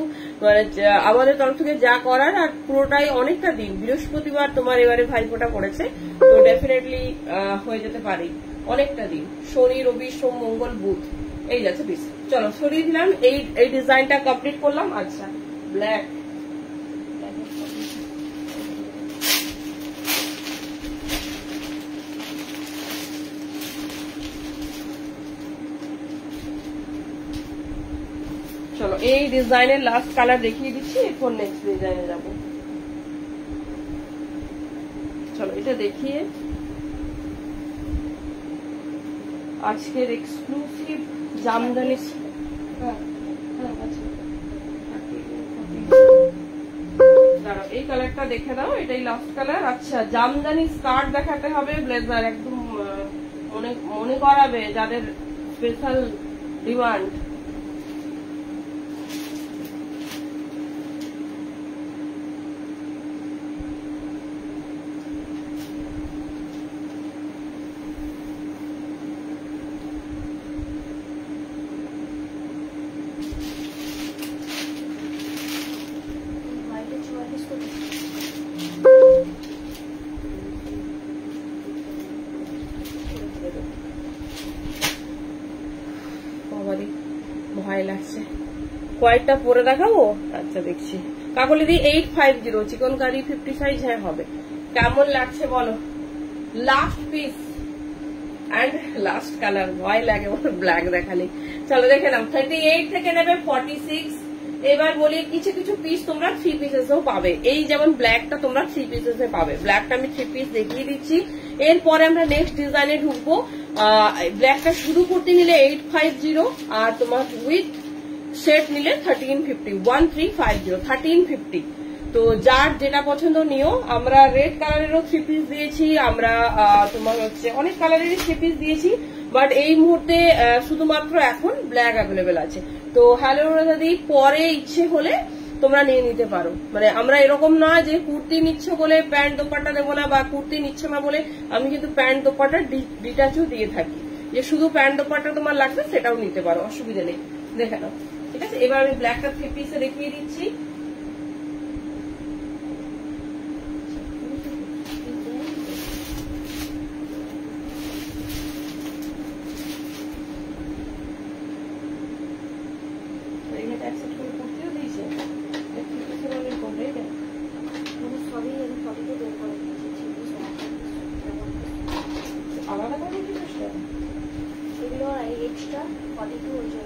আমাদের তরফ থেকে যা করার, আর পুরোটাই অনেকটা দিন, বৃহস্পতিবার তোমার এবারে ভাইফোঁটা পড়েছে, তো ডেফিনেটলি হয়ে যেতে পারে অনেকটা দিন। শনি, রবি, সোম, মঙ্গল, বুধ এই যাচ্ছে পিস। চলো সরিয়ে দিলাম, এই ডিজাইনটা কমপ্লিট করলাম। আচ্ছা ব্ল্যাক, চলো এই ডিজাইনের লাস্ট কালার দেখিয়ে দিচ্ছি, এরপর নেক্সট ডিজাইনে যাবো। চলো এটা দেখিয়ে আজকের এক্সক্লুসিভ জামদানি, দাঁড়াও এই কালারটা দেখে দাও, এটাই লাস্ট কালার। আচ্ছা জামদানি স্কার্ট দেখাতে হবে, ব্লেজার একদম মনে করাবে যাদের স্পেশাল ডিমান্ড। ভয় লাগছে, কয়েকটা পরে দেখাবো। আচ্ছা দেখছি, কাকলিদি 850 চিকনকারি 50 সাইজ, হ্যাঁ হবে। কেমন লাগছে বলো? Last piece and last colour, ভয় লাগে ব্ল্যাক দেখালে। চলো দেখে নাও, 38 থেকে নেবে 46। এবার বলি কিছু কিছু পিস তোমরা 3 পিসেসও পাবে। এই যেমন ব্ল্যাকটা তোমরা 3 পিসেসে পাবে, ব্ল্যাকটা আমি 3 পিস দেখিয়ে দিচ্ছি। এরপরে আমরা নেক্সট ডিজাইনে ঢুকবো। ব্ল্যাকটা শুরু করতে নিলে 850, আর তোমার উইথ সেট নিলে 1350, 1350। তো যার যেটা পছন্দ নিও। আমরা রেড কালারেরও 3 পিস দিয়েছি, আমরা তোমার হচ্ছে অনেক কালারেরই 3 পিস দিয়েছি, বাট এই মুহূর্তে শুধুমাত্র এখন ব্ল্যাক অ্যাভেলেবেল আছে। তো হ্যালো দাদি, পরে ইচ্ছে হলে তোমরা নিয়ে নিতে পারো। মানে আমরা এরকম না যে কুর্তি নিচ্ছ বলে প্যান্ট দোপাট্টা দেবো না, বা কুর্তি নিচ্ছ না বলে আমি কিন্তু প্যান্ট দোপাট্টা ডিটাচও দিয়ে থাকি, যে শুধু প্যান্ট দোপাট্টা তোমার লাগবে সেটাও নিতে পারো, অসুবিধা নেই। দেখে নাও, ঠিক আছে। এবার আমি ব্ল্যাকটা 3 পিসে দেখিয়ে দিচ্ছি। আলাদা করে দিচ্ছি এগুলো এক্সট্রা 42 হয়েছে,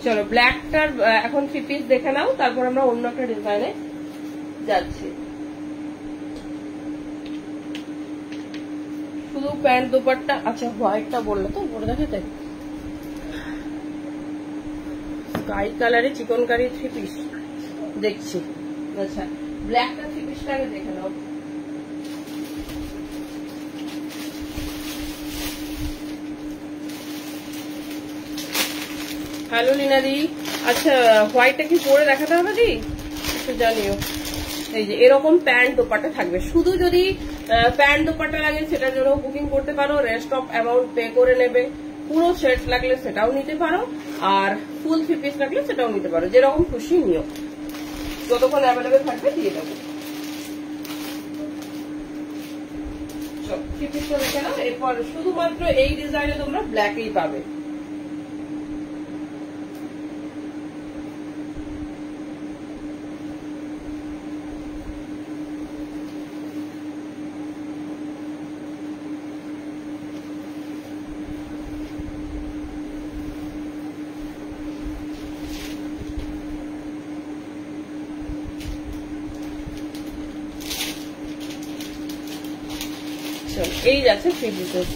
চলো ব্ল্যাকটার এখন 3 পিস দেখে নাও, তারপর আমরা অন্য একটা ডিজাইনে যাচ্ছি। শুধু প্যান্ট দোপাট্টা। আচ্ছা হোয়াইটটা বললো তো, পরে দেখাতে স্কাই কালারে চিকনকারি 3 পিস দেখছি। আচ্ছা ব্ল্যাকটা 3 পিসটাকে দেখে নাও। হ্যালো লীনাদি, আচ্ছা হোয়াইটটা কি পরে দেখাতে হবে দি? একটু জানিও। এই যে এরকম প্যান্ট দোপাট্টা থাকবে, শুধু যদি প্যান্ট দোপাট্টা লাগে সেটার জন্য বুকিং করতে পারো, রেস্ট অফ অ্যামাউন্ট পে করে নেবে। পুরো সেট লাগলে সেটাও নিতে পারো, আর ফুল 3 পিস লাগলে সেটাও নিতে পারো, যেরকম খুশি নিও, যতক্ষণ অ্যাভেলেবেল থাকবে দিয়ে দেবো। 3 পিসটা দেখে নাও। এরপর শুধুমাত্র এই ডিজাইনে তোমরা ব্ল্যাকেই পাবে। এই যাচ্ছে 3 পিসেস।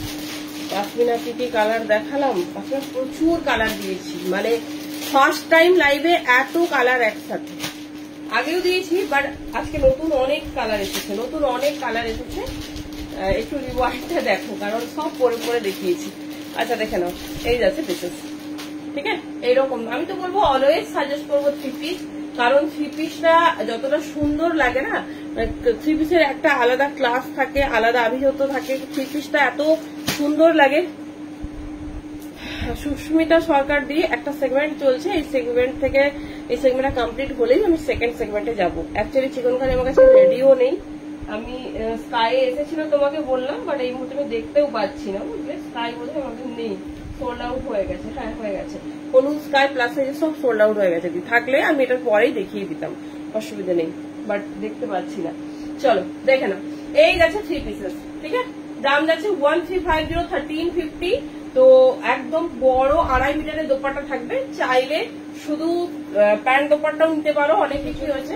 পাশমিনা কি কি কালার দেখালাম, পাশমিনা প্রচুর কালার দিয়েছি, মানে ফার্স্ট টাইম লাইভে এত কালার একসাথে। আগেও দিয়েছি, বাট আজকে নতুন অনেক কালার এসেছে, একটু রিওয়ার্ডটা দেখো, কারণ সব পরে পরে দেখিয়েছি। আচ্ছা দেখে নাও, এই যাচ্ছে পিসেস। ঠিক আছে, এইরকম আমি তো বলবো অলওয়েজ সাজেস্ট করবো 3 পিস, কারণ 3 পিসটা যতটা সুন্দর লাগে না, 3 পিসের একটা আলাদা ক্লাস থাকে, আলাদা আভিজাত্য থাকে। 3 পিসটা এত সুন্দর লাগে, সুস্মিতা সরকার দিয়ে একটা সেগমেন্ট চলছে, এই সেগমেন্ট থেকে এই সেগমেন্টটা কমপ্লিট হলেই আমি সেকেন্ড সেগমেন্টে যাবো। অ্যাকচুয়ালি চিকনকারি আমার কাছে রেডিও নেই, আমি স্কাই এসেছিল তোমাকে বললাম, বাট এই মুহূর্তে আমি দেখতেও পাচ্ছি না, বুঝলে স্কাই বোধহয় আমাদের নেই, সোল্ড আউট হয়ে গেছে। হ্যাঁ হয়ে গেছে, হলুদ স্কাই প্লাস সাইজের সব সোল্ড আউট হয়ে গেছে। থাকলে আমি এটার পরেই দেখিয়ে দিতাম, অসুবিধা নেই, বাট দেখতে পাচ্ছি না। চলো দেখে না, এই যাচ্ছে 3 পিসেস, ঠিক আছে। দাম যাচ্ছে 1350, 1350। তো একদম বড় 2.5 মিটারের দোপাট্টা থাকবে, চাইলে শুধু প্যান্ট দোপাট্টাও নিতে পারো, অনেক কিছু হয়েছে।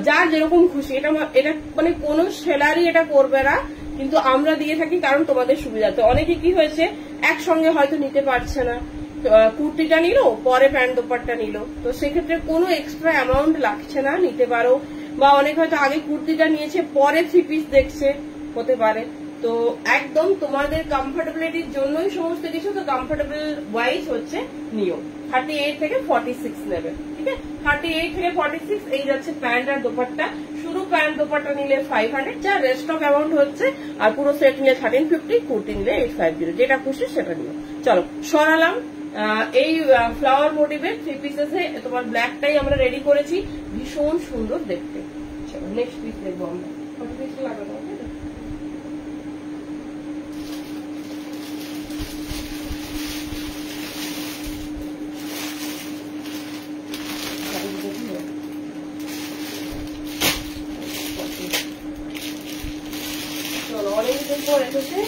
যার যেরকম খুশি, এটা মানে কোন সেলারই এটা করবে না, কিন্তু আমরা দিয়ে থাকি কারণ তোমাদের সুবিধাতে। অনেকে কি হয়েছে একসঙ্গে হয়তো নিতে পারছে না, কুর্তিটা নিল পরে প্যান্ট দোপাট্টা নিল, তো সেক্ষেত্রে কোনো এক্সট্রা অ্যামাউন্ট লাগছে না, নিতে পারো। বা অনেক হয়তো আগে কুর্তিটা নিয়েছে পরে 3 পিস দেখছে, হতে পারে। তো একদম তোমাদের কমফোর্টেবিলিটির জন্যই সমস্ত কিছু, তো কমফোর্টেবল ওয়াইজ হচ্ছে নিও। 38 থেকে 46 নেবে, ঠিক আছে। 38 থেকে 46 এই যাচ্ছে প্যান্ট আর দোপাট্টা। শুধু প্যান্ট দোপাট্টা নিলে 500, যা রেস্ট অফ অ্যামাউন্ট হচ্ছে, আর পুরো সেট নিলে 1350, কুর্তি নিলে 850, যেটা খুশি সেটা নিও। চলো সরালাম। এই ফ্লাওয়ার মোটিভের 3 পিসেসে তোমার ব্ল্যাকটাই আমরা রেডি করেছি, ভীষণ সুন্দর দেখতে। চলো নেক্সট পিস দেখবো আমরা। কত পিস লাগানো হবে? চলো অনেকদিন পর এসেছে,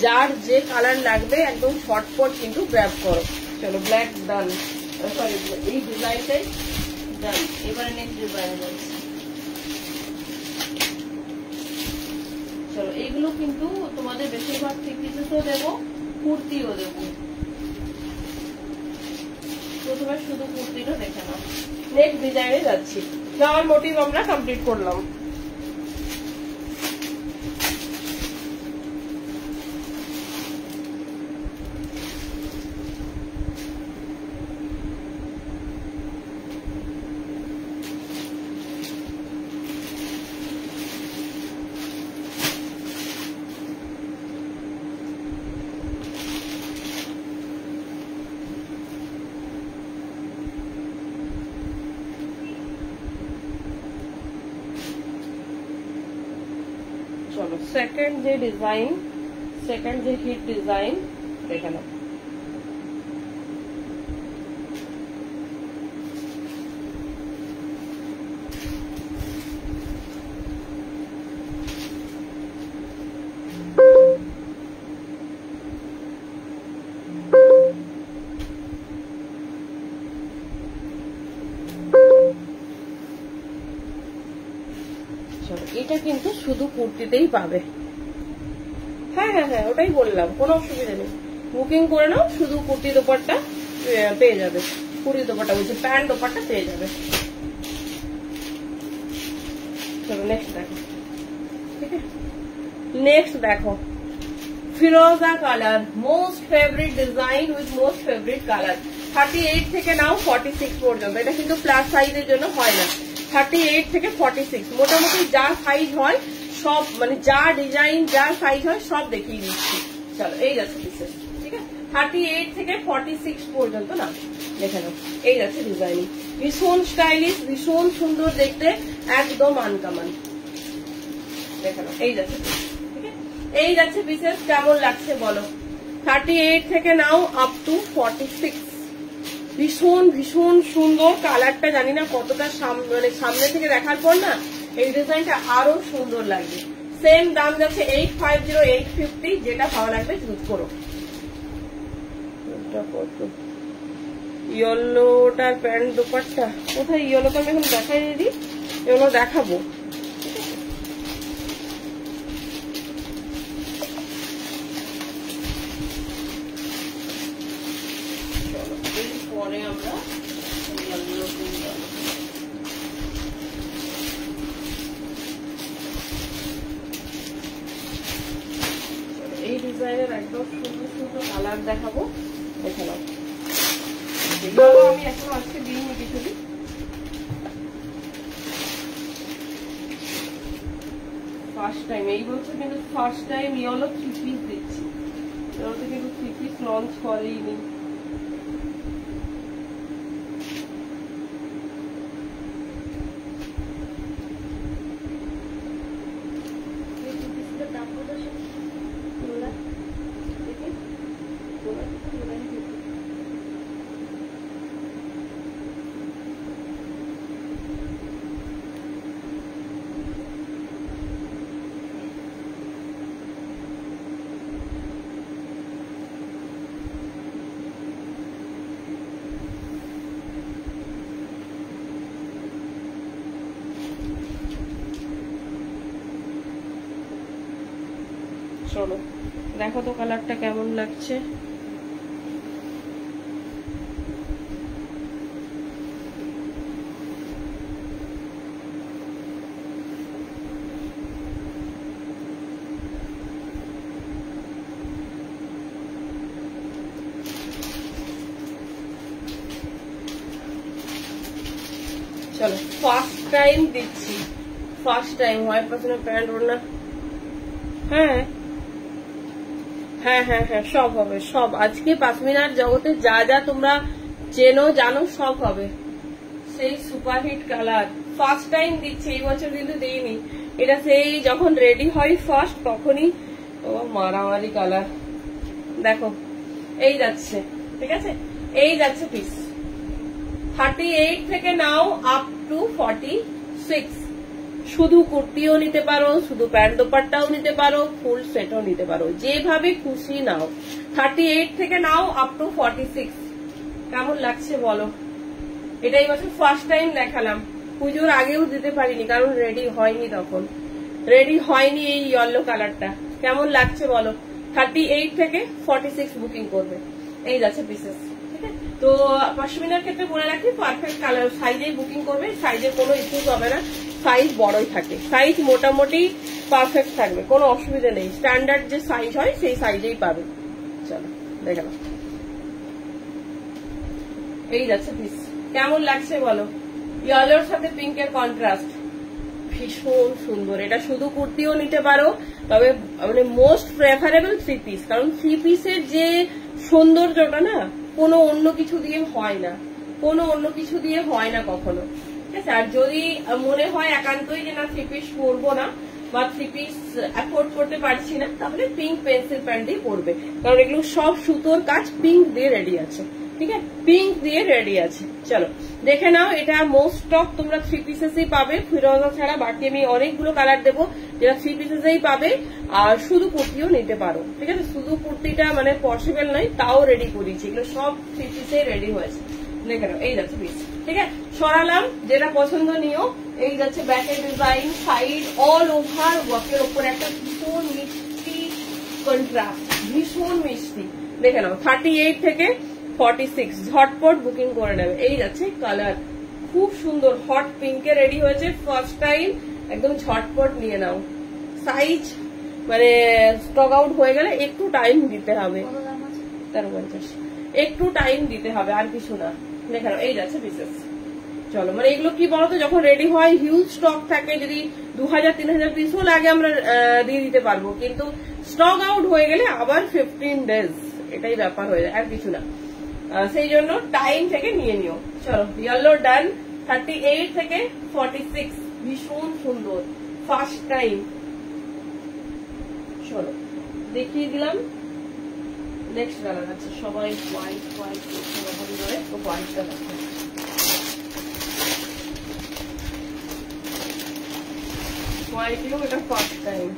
যার যে কালার লাগবে একদম শর্টপট কিন্তু গ্র্যাব করো। চলো ব্ল্যাক ডান, সরি এই ডিজাইনটাই ডান। এবারে নেক্সট ডিজাইন যাচ্ছে। চলো এইগুলো কিন্তু তোমাদের বেশিরভাগ 3 পিসেসও দেবো, কুর্তিও দেবো। প্রথমে শুধু কুর্তিটা দেখে নাও। নেক্সট ডিজাইনে যাচ্ছি। ফ্লাওয়ার মোটিভ আমরা কমপ্লিট করলাম। চলো সেকেন্ড যে ডিজাইন, সেকেন্ড যে হিট ডিজাইন দেখে নাও। এটা কিন্তু শুধু কুর্তিতেই পাবে। হ্যাঁ হ্যাঁ হ্যাঁ ওটাই বললাম, কোনো অসুবিধা নেই, বুকিং করে নাও, শুধু কুর্তি দোপাট্টা পেয়ে যাবে। কুর্তি দোপাট্টা বলছি, প্যান্ট দোপাট্টা পেয়ে যাবে। চলো নেক্সট দেখো, ঠিক আছে। নেক্সট দেখো ফিরোজা colour, most favourite design with most favourite colour. 38 থেকে নাও 46 পর্যন্ত, এটা কিন্তু প্লাস সাইজের জন্য হয় না। 38 থেকে 46 মোটামুটি যা সাইজ হয় সব, মানে যা ডিজাইন যা সাইজ হয় সব দেখিয়ে দিচ্ছি। চলো এই যাচ্ছে পিসেস, ঠিক আছে। 38 থেকে 46 পর্যন্ত না দেখে নাও। এই যাচ্ছে ডিজাইন, ভীষণ স্টাইলিশ, ভীষণ সুন্দর দেখতে, একদম আনকমন। দেখে নাও এই যাচ্ছে, ঠিক আছে। এই যাচ্ছে পিসেস, কেমন লাগছে বলো। 38 থেকে নাও আপ টু 46, ভীষণ ভীষণ সুন্দর। কালারটা জানি না কতটা মানে সামনে থেকে দেখার পর না এই ডিজাইনটা আরো সুন্দর লাগবে। সেম দাম যাচ্ছে 850, 850, যেটা ভালো লাগবে চুজ করো। ইয়েলোটার প্যান্ট দোপাট্টা কোথায়? ইয়েলোটা আমি এখন দেখাই দিদি, ইয়েলো দেখাবো। পরে আমরা এই ডিজাইনের একদম সুন্দর সুন্দর কালার দেখাবো, দেখে নাও। আছে। ইয়েলো আমি এখন আজকে দিইনি কিছু দিন, ফার্স্ট টাইম এই বছর কিন্তু ফার্স্ট টাইম ইয়েলো 3 পিস দিচ্ছি। ইয়েলোতে কিন্তু 3 পিস লঞ্চ করেইনি। চলো দেখো তো কালারটা কেমন লাগছে। চলো ফার্স্ট টাইম দিচ্ছি, ফার্স্ট টাইম হোয়াইট পার্সনের প্যান্ট ওড়না। হ্যাঁ হ্যাঁ হ্যাঁ হ্যাঁ সব হবে, সব আজকে পাশমিনার জগতে যা যা তোমরা চেনো জানো সব হবে। সেই সুপারহিট কালার ফার্স্ট টাইম দিচ্ছি, এই বছর কিন্তু দিইনি। এটা সেই যখন রেডি হয় ফার্স্ট তখনই ও মারামারি কালার। দেখো এই যাচ্ছে, ঠিক আছে, এই যাচ্ছে পিস 38 থেকে নাও আপ টু 46। শুধু কুর্তিও নিতে পারো, শুধু প্যান্ট দোপাট্টাও নিতে পারো, ফুল সেটও নিতে পারো, যেভাবে খুশি নাও। 38 থেকে নাও আপ টু 46। কেমন লাগছে বলো? এটাই বছর ফার্স্ট টাইম দেখালাম, পুজোর আগেও দিতে পারিনি কারণ রেডি হয়নি, তখন রেডি হয়নি এই ইয়েলো কালারটা। কেমন লাগছে বলো? 38 থেকে 46 বুকিং করবে, এই যাচ্ছে পিসেস। ঠিক আছে, তো পশমিনার ক্ষেত্রে বলে রাখি পারফেক্ট কালার সাইজেই বুকিং করবে, সাইজের কোনো ইস্যুস হবে না, সাইজ বড়ই থাকে, সাইজ মোটামুটি পারফেক্ট থাকবে, কোনো অসুবিধা নেই। স্ট্যান্ডার্ড যে সাইজ হয় সেই সাইজেই পাবে। চলো দেখে নাও, এই যাচ্ছে পিস। কেমন লাগছে বলো? ইয়েলোর সাথে পিঙ্কের কন্ট্রাস্ট ভীষণ সুন্দর। এটা শুধু কুর্তিও নিতে পারো, তবে মানে মোস্ট প্রেফারেবল 3 পিস, কারণ 3 পিসের যে সৌন্দর্যটা না কোনো অন্য কিছু দিয়ে হয় না, কোনো অন্য কিছু দিয়ে হয় না কখনো। ঠিক আছে, আর যদি মনে হয় একান্তই যে না 3 পিস পরবো না বা 3 পিস অ্যাফোর্ড করতে পারছি না, তাহলে পিঙ্ক পেন্সিল প্যান্ট দিয়ে পরবে, কারণ এগুলো সব সুতোর কাজ পিঙ্ক দিয়ে রেডি আছে। ঠিক আছে, পিঙ্ক দিয়ে রেডি আছে। চলো দেখে নাও, এটা মোস্ট স্টক তোমরা 3 পিসেসই পাবে, ফিরোজা ছাড়া বাকি আমি অনেকগুলো কালার দেবো যেটা 3 পিসেসই পাবে। আর শুধু কুর্তিও নিতে পারো, ঠিক আছে, শুধু কুর্তিটা মানে পসিবল নয়, তাও রেডি করেছি, এগুলো সব 3 পিসেই রেডি হয়েছে। দেখে নাও, এই যাচ্ছে পিস। ঠিক আছে, সরালাম, যেটা পছন্দ নিও। এই যাচ্ছে ব্যাকের ডিজাইন, সাইড অল ওভার ওয়ার্কের ওপর একটা ভীষণ মিষ্টি কন্ট্রাস্ট, ভীষণ মিষ্টি। দেখে নাও 38 থেকে 46 ঝটপট বুকিং করে নেবে। এই যাচ্ছে কালার, খুব সুন্দর হট পিঙ্কে রেডি হয়েছে ফার্স্ট টাইম, একদম ঝটপট নিয়ে নাও। সাইজ মানে স্টক আউট হয়ে গেলে একটু টাইম দিতে হবে, 1350, একটু টাইম দিতে হবে, আর কিছু না। দেখে নাও, এই যাচ্ছে পিসেস। চলো, মানে এগুলো কি বলতো, যখন রেডি হয় হিউজ স্টক থাকে, যদি 2000-3000 পিসও লাগে আমরা দিয়ে দিতে পারবো, কিন্তু স্টক আউট হয়ে গেলে আবার 15 ডেজ, এটাই ব্যাপার হয়ে যায়, আর কিছু না। সেই জন্য টাইম থেকে নিয়ে নিও। চলো ইয়েলো ডান, 38 থেকে 46 ভীষণ সুন্দর ফার্স্ট টাইম। চলো দেখিয়ে দিলাম, নেক্সট কালার আছে, সবাই হোয়াইট হোয়াইট ধরে তো হোয়াইটটা দেখো। হোয়াইটেও এটা ফার্স্ট টাইম।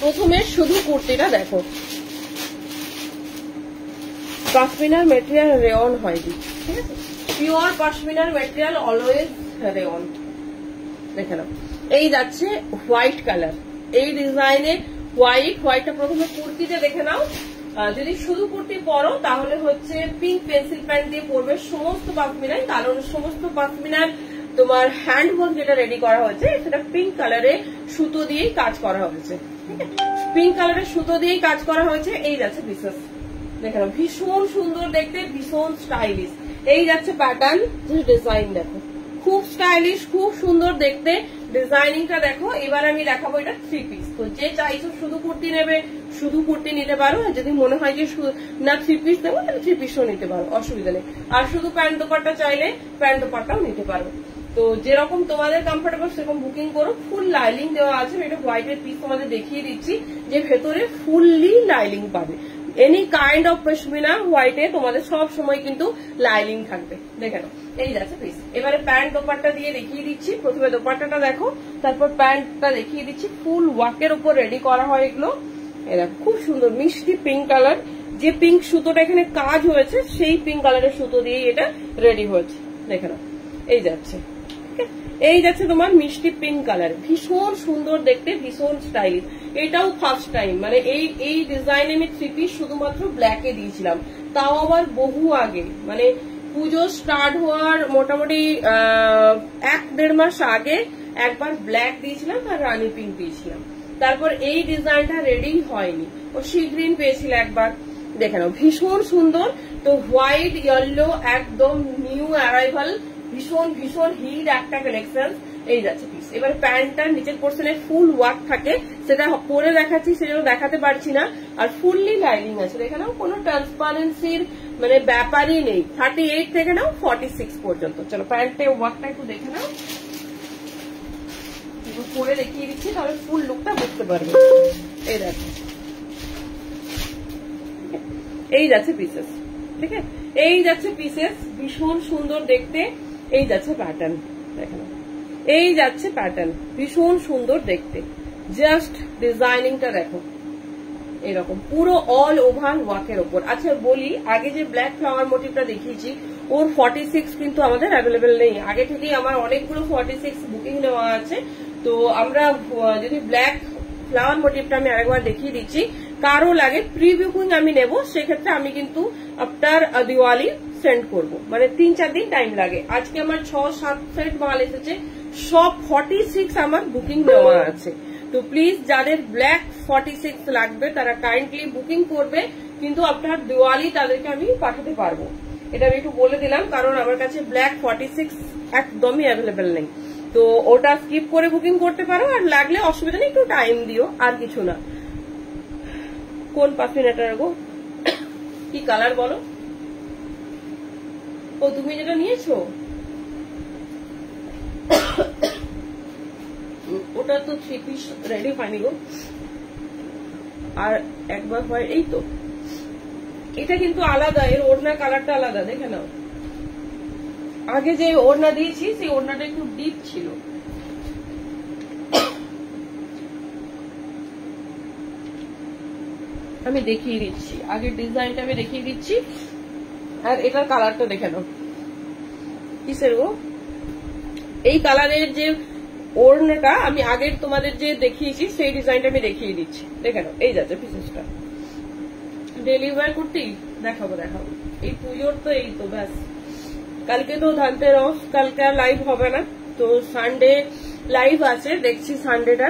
প্রথমে শুধু কুর্তিটা দেখো, পশমিনার মেটেরিয়াল রেয়ন হয়নি, ঠিক আছে, পিওর পশমিনার মেটেরিয়াল, অলওয়েজ রেয়ন। দেখে নাও, এই যাচ্ছে হোয়াইট কালার, এই ডিজাইনে হোয়াইটটা প্রথমে কুর্তিতে দেখে নাও। যদি শুধু কুর্তি পরো তাহলে হচ্ছে পিঙ্ক পেন্সিল প্যান্ট দিয়ে পরবে সমস্ত পশমিনায়, কারণ সমস্ত পশমিনার তোমার হ্যান্ড ওয়ার্ক যেটা রেডি করা হয়েছে সেটা পিঙ্ক কালারে সুতো দিয়েই কাজ করা হয়েছে, ঠিক আছে, পিঙ্ক কালারের সুতো দিয়েই কাজ করা হয়েছে। এই যাচ্ছে পিসেস, দেখে নাও, ভীষণ সুন্দর দেখতে, ভীষণ স্টাইলিশ। এই যাচ্ছে প্যাটার্ন, ডিজাইন দেখো, খুব স্টাইলিশ, খুব সুন্দর দেখতে, ডিজাইনিংটা দেখো। এবার আমি দেখাবো এটা 3 পিস। তো যে চাইছো শুধু কুর্তি নেবে, শুধু কুর্তি নিতে পারো, আর যদি মনে হয় যে না 3 পিস নেবো তাহলে 3 পিসও নিতে পারো, অসুবিধা নেই। আর শুধু প্যান্ট দোপাট্টা চাইলে প্যান্ট দোপাট্টাও নিতে পারো। তো যেরকম তোমাদের কমফোর্টেবল সেরকম বুকিং করো। ফুল লাইলিং দেওয়া আছে, এটা হোয়াইটের পিস তোমাদের দেখিয়ে দিচ্ছি যে ভেতরে ফুললি লাইলিং পাবে। এনি কাইন্ড অফ পশমিনা হোয়াইটে তোমাদের সব সময় কিন্তু লাইলিং থাকবে। দেখে নাও, এই যাচ্ছে পিস। এবারে প্যান্ট দোপাট্টা দিয়ে দেখিয়ে দিচ্ছি। প্রথমে দোপাট্টাটা দেখো, তারপর প্যান্টটা দেখিয়ে দিচ্ছি। ফুল ওয়ার্কের উপর রেডি করা হয় এগুলো। এরা খুব সুন্দর মিষ্টি পিঙ্ক কালার, যে পিঙ্ক সুতোটা এখানে কাজ হয়েছে সেই পিঙ্ক কালারের সুতো দিয়ে এটা রেডি হয়েছে। দেখে নাও, এই যাচ্ছে, এই যাচ্ছে তোমার মিষ্টি পিঙ্ক কালার, ভীষণ সুন্দর দেখতে, ভীষণ স্টাইলিশ। এটাও ফার্স্ট টাইম, মানে এই ডিজাইনে আমি 3 পিস শুধুমাত্র ব্ল্যাকে দিয়েছিলাম, তাও আবার বহু আগে, মানে পুজো স্টার্ট হওয়ার মোটামুটি 1-1.5 মাস আগে একবার ব্ল্যাক দিয়েছিলাম আর রানি পিঙ্ক দিয়েছিলাম। তারপর এই ডিজাইনটা রেডি হয়নি, ও সি গ্রিন পেয়েছিল একবার। দেখে নাও, ভীষণ সুন্দর। তো হোয়াইট ইয়েলো একদম নিউ অ্যারাইভাল, ভীষণ ভীষণ হিট একটা কালেকশন। এই যাচ্ছে পিস। এবার প্যান্টটার নিচের পোর্শনে ফুল ওয়ার্ক থাকে, সেটা পরে দেখাচ্ছি, সেজন্য দেখাতে পারছি না। আর ফুললি লাইনিং আছে, দেখে নাও, কোনো ট্রান্সপারেন্সির মানে ব্যাপারই নেই। 38 থেকে নাও 46 পর্যন্ত। চলো প্যান্টের ওয়ার্কটা একটু দেখে নাও, পরে দেখিয়ে দিচ্ছি, তাহলে ফুল লুকটা বুঝতে পারবে। এই দেখো, এই যাচ্ছে পিসেস, ঠিক আছে, এই যাচ্ছে পিসেস, ভীষণ সুন্দর দেখতে। এই যাচ্ছে প্যাটার্ন, দেখো, এই যাচ্ছে প্যাটার্ন, ভীষণ সুন্দর দেখতে। জাস্ট ডিজাইনিংটা দেখো, এরকম পুরো অল ওভার ওয়ার্কের ওপর। আচ্ছা বলি, আগে যে ব্ল্যাক ফ্লাওয়ার মোটিভটা দেখিয়েছি ওর 46 কিন্তু আমাদের অ্যাভেলেবেল নেই। আগে থেকেই আমার অনেকগুলো 46 বুকিং নেওয়া আছে। তো আমরা যদি ব্ল্যাক ফ্লাওয়ার মোটিভটা আমি আরেকবার দেখিয়ে দিচ্ছি, কারো লাগে প্রি বুকিং আমি নেব, সেক্ষেত্রে আমি কিন্তু আফটার দিওয়ালি সেন্ড করব, মানে 3-4 দিন টাইম লাগে। আজকে আমার 6-7 সেট মাল এসেছে, সব 46 আমার বুকিং নেওয়া আছে। তো প্লিজ যাদের ব্ল্যাক 46 লাগবে তারা কাইন্ডলি বুকিং করবে, কিন্তু আফটার দিওয়ালি তাদেরকে আমি পাঠাতে পারবো। এটা আমি একটু বলে দিলাম, কারণ আমার কাছে ব্ল্যাক 46 একদমই অ্যাভেলেবেল নেই। তো ওটা স্কিপ করে বুকিং করতে পারো, আর লাগলে অসুবিধা নেই, একটু টাইম দিও, আর কিছু না। কোন পারফিউমটা গো, কি কালার বলো? ও তুমি যেটা নিয়েছো ওটা তো 3 পিস রেডি হয়নি গো, আর একবার হয়। এই তো, এটা কিন্তু আলাদা, এর ওড়না কালারটা আলাদা, দেখে নাও। আগে যে ওড়না দিয়েছি সেই ওড়নাটা একটু ডিপ ছিল। আমি দেখিয়ে দিচ্ছি, আগের ডিজাইনটা আমি দেখিয়ে দিচ্ছি, আর এটার কালারটা দেখে নাও কিসের গো। এই কালারের যে ওড়নাটা আমি আগের তোমাদের যে দেখিয়েছি সেই ডিজাইনটা আমি দেখিয়ে দিচ্ছি, দেখে নাও। এই যাচ্ছে পিসেসটা, ডেলিভার করতেই দেখাবো। এই পুজোর তো এই তো ব্যাস, কালকে তো ধনতেরস, কালকে আর লাইভ হবে না, তো সানডে লাইভ আছে, দেখছি সানডেটা।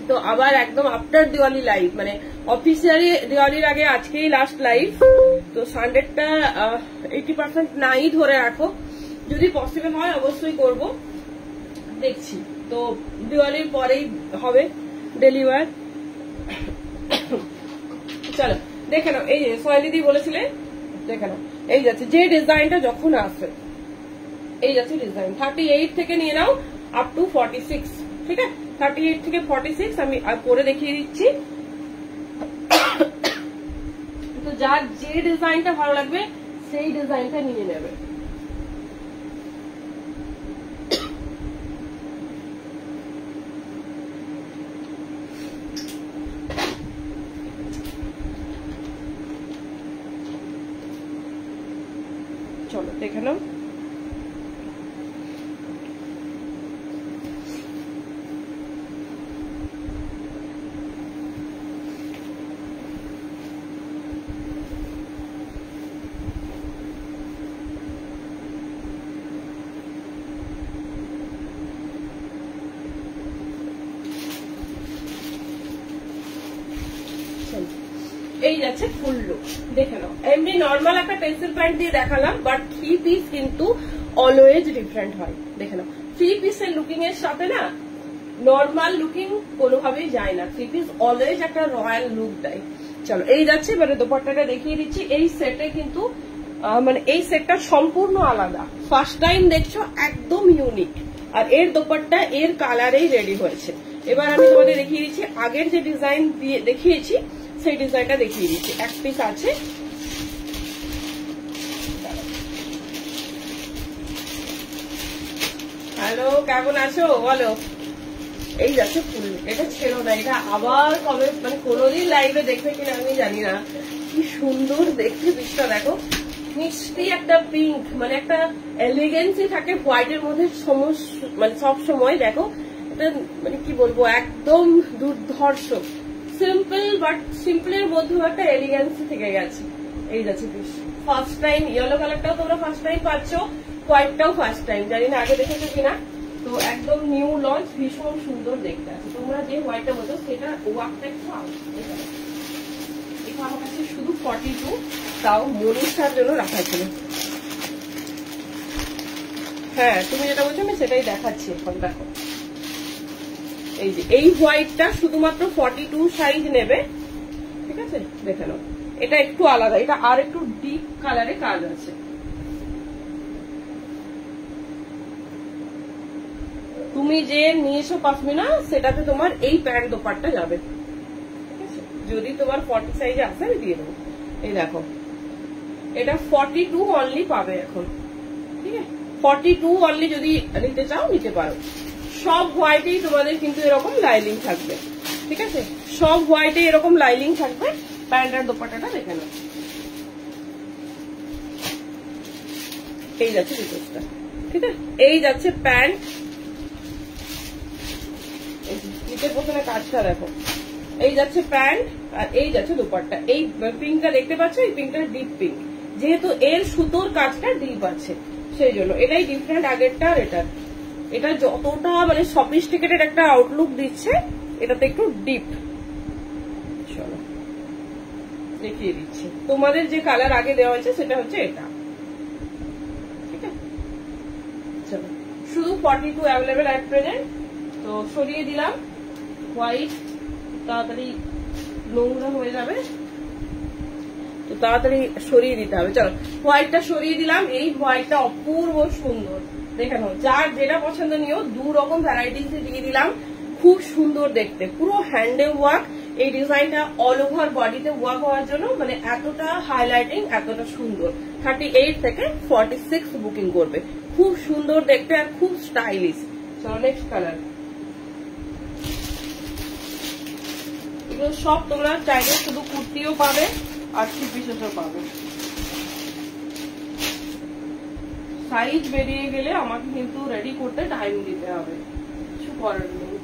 তো আবার একদম আফটার দিওয়ালি লাইভ, মানে অফিসিয়ালি দিওয়ালির আগে আজকেই লাস্ট লাইভ। তো সানডেটা 80% নাই ধরে রাখো, যদি পসিবল হয় অবশ্যই করব, দেখছি। তো দিওয়ালির পরেই হবে ডেলিভার। চলো দেখে নাও, এই যে সোয়ালিদি বলেছিলে, দেখে নাও, এই যাচ্ছে যে ডিজাইনটা যখন আসবে, এই যাচ্ছে ডিজাইন। 38 থেকে নিয়ে নাও আপ টু 46, ঠিক আছে, 38 থেকে 46 আমি পরে দেখিয়ে দিচ্ছি। তো যার যে ডিজাইনটা ভালো লাগবে সেই ডিজাইনটা নিয়ে নেবে। দেখে নাও। এই যাচ্ছে ফুল লুক, দেখে নাও। এমনি নর্মাল একটা পেন্সিল প্যান্ট দিয়ে দেখালাম, বাট 3 পিস কিন্তু অলওয়েজ ডিফারেন্ট হয়। দেখে নাও 3 পিসের লুকিং এর সাথে না নর্মাল লুকিং কোনোভাবেই যায় না। 3 পিস অলওয়েজ একটা রয়্যাল লুক দেয়। চলো এই যাচ্ছে, মানে দোপাট্টাটা দেখিয়ে দিচ্ছি। এই সেটে কিন্তু মানে এই সেটটা সম্পূর্ণ আলাদা, ফার্স্ট টাইম দেখছো, একদম ইউনিক। আর এর দোপাট্টা এর কালারেই রেডি হয়েছে। এবার আমি তোমাদের দেখিয়ে দিচ্ছি আগের যে ডিজাইন দিয়ে দেখিয়েছি সেই ডিজাইনটা দেখিয়ে দিচ্ছি। এক পিস আছে, হ্যালো কেমন আছো বলো। এই যাচ্ছে ফুল, এটা ছেড়ো না, এটা আবার কবে মানে কোনোদিন লাইভে দেখবে কিনা আমি জানি না। কি সুন্দর দেখতে পিসটা দেখো, মিষ্টি একটা পিঙ্ক, মানে একটা এলিগেন্সি থাকে হোয়াইটের মধ্যে মানে সব সময়। দেখো এটা মানে কি বলবো, একদম দুর্ধর্ষ, সিম্পল, বাট সিম্পলের মধ্যেও একটা এলিগেন্সি থেকে গেছে। এই যাচ্ছে পিস, ফার্স্ট টাইম। ইয়েলো কালারটাও তোমরা ফার্স্ট টাইম পাচ্ছ, হোয়াইটটাও ফার্স্ট টাইম, জানি না আগে দেখেছো কিনা। তো একদম নিউ লঞ্চ, ভীষণ সুন্দর দেখতে আছে। তোমরা যে হোয়াইটটা বলছো সেটা ওয়ার্কটা একটু এটা আমার কাছে শুধু 42, তাও মনীষার জন্য রাখা ছিল। হ্যাঁ তুমি যেটা বলছো আমি সেটাই দেখাচ্ছি এখন। দেখো এই যে এই হোয়াইটটা শুধুমাত্র 42 সাইজ নেবে, ঠিক আছে। দেখে নাও এটা একটু আলাদা, এটা আর একটু ডিপ কালারে কাজ আছে। তুমি যে নিয়েছো পাশমিনা সেটাতে তোমার এই প্যান্ট দোপাট্টা যাবে, ঠিক আছে। যদি তোমার 40 সাইজে আসে আমি দিয়ে দেবো। এই দেখো এটা 42 অনলি পাবে এখন, ঠিক আছে। 42 অনলি যদি নিতে চাও নিতে পারো। সব হোয়াইটেই তোমাদের কিন্তু এরকম লাইলিং থাকবে, ঠিক আছে। সব হোয়াইটে এরকম লাইলিং থাকবে। প্যান্ট আর দোপাট্টাটা দেখে নাও। এই যাচ্ছে ডিটেলসটা, ঠিক আছে। এই যাচ্ছে প্যান্ট, নিচে প্রথমে কাজটা দেখো। এই যাচ্ছে প্যান্ট আর এই যাচ্ছে দোপাট্টা। এই পিঙ্কটা দেখতে পাচ্ছ, এই পিঙ্কটা ডিপ পিঙ্ক, যেহেতু এর সুতোর কাজটা ডিপ আছে সেই জন্য এটাই ডিফারেন্ট আগেরটা আর এটা। এটা যতটা মানে সফিস্টিকেটেড একটা আউটলুক দিচ্ছে, এটাতে একটু ডিপ। চলো দেখিয়ে দিচ্ছি। তোমাদের যে কালার আগে দেওয়া হয়েছে সেটা হচ্ছে এটা, ঠিক আছে। চলো শুধু 42 অ্যাভেলেবেল অ্যাট প্রেজেন্ট। তো সরিয়ে দিলাম হোয়াইট, তাড়াতাড়ি নোংরা হয়ে যাবে, তো তাড়াতাড়ি সরিয়ে দিতে হবে। চলো হোয়াইটটা সরিয়ে দিলাম। এই হোয়াইটটা অপূর্ব সুন্দর, দেখে নাও। যার যেটা পছন্দ নিও, 2 রকম ভ্যারাইটিস দিয়ে দিলাম, খুব সুন্দর দেখতে, পুরো হ্যান্ডে ওয়ার্ক। এই ডিজাইনটা অল ওভার বডিতে ওয়ার্ক হওয়ার জন্য মানে এতটা হাইলাইটিং, এতটা সুন্দর। 38 থেকে 46 বুকিং করবে, খুব সুন্দর দেখতে আর খুব স্টাইলিশ। চলো নেক্সট কালার। এগুলো সব তোমরা চাইলে শুধু কুর্তিও পাবে আর 3 পিসেসও পাবে। সাইজ বেরিয়ে গেলে আমাকে কিন্তু রেডি করতে টাইম দিতে হবে, কিছু করার নেই।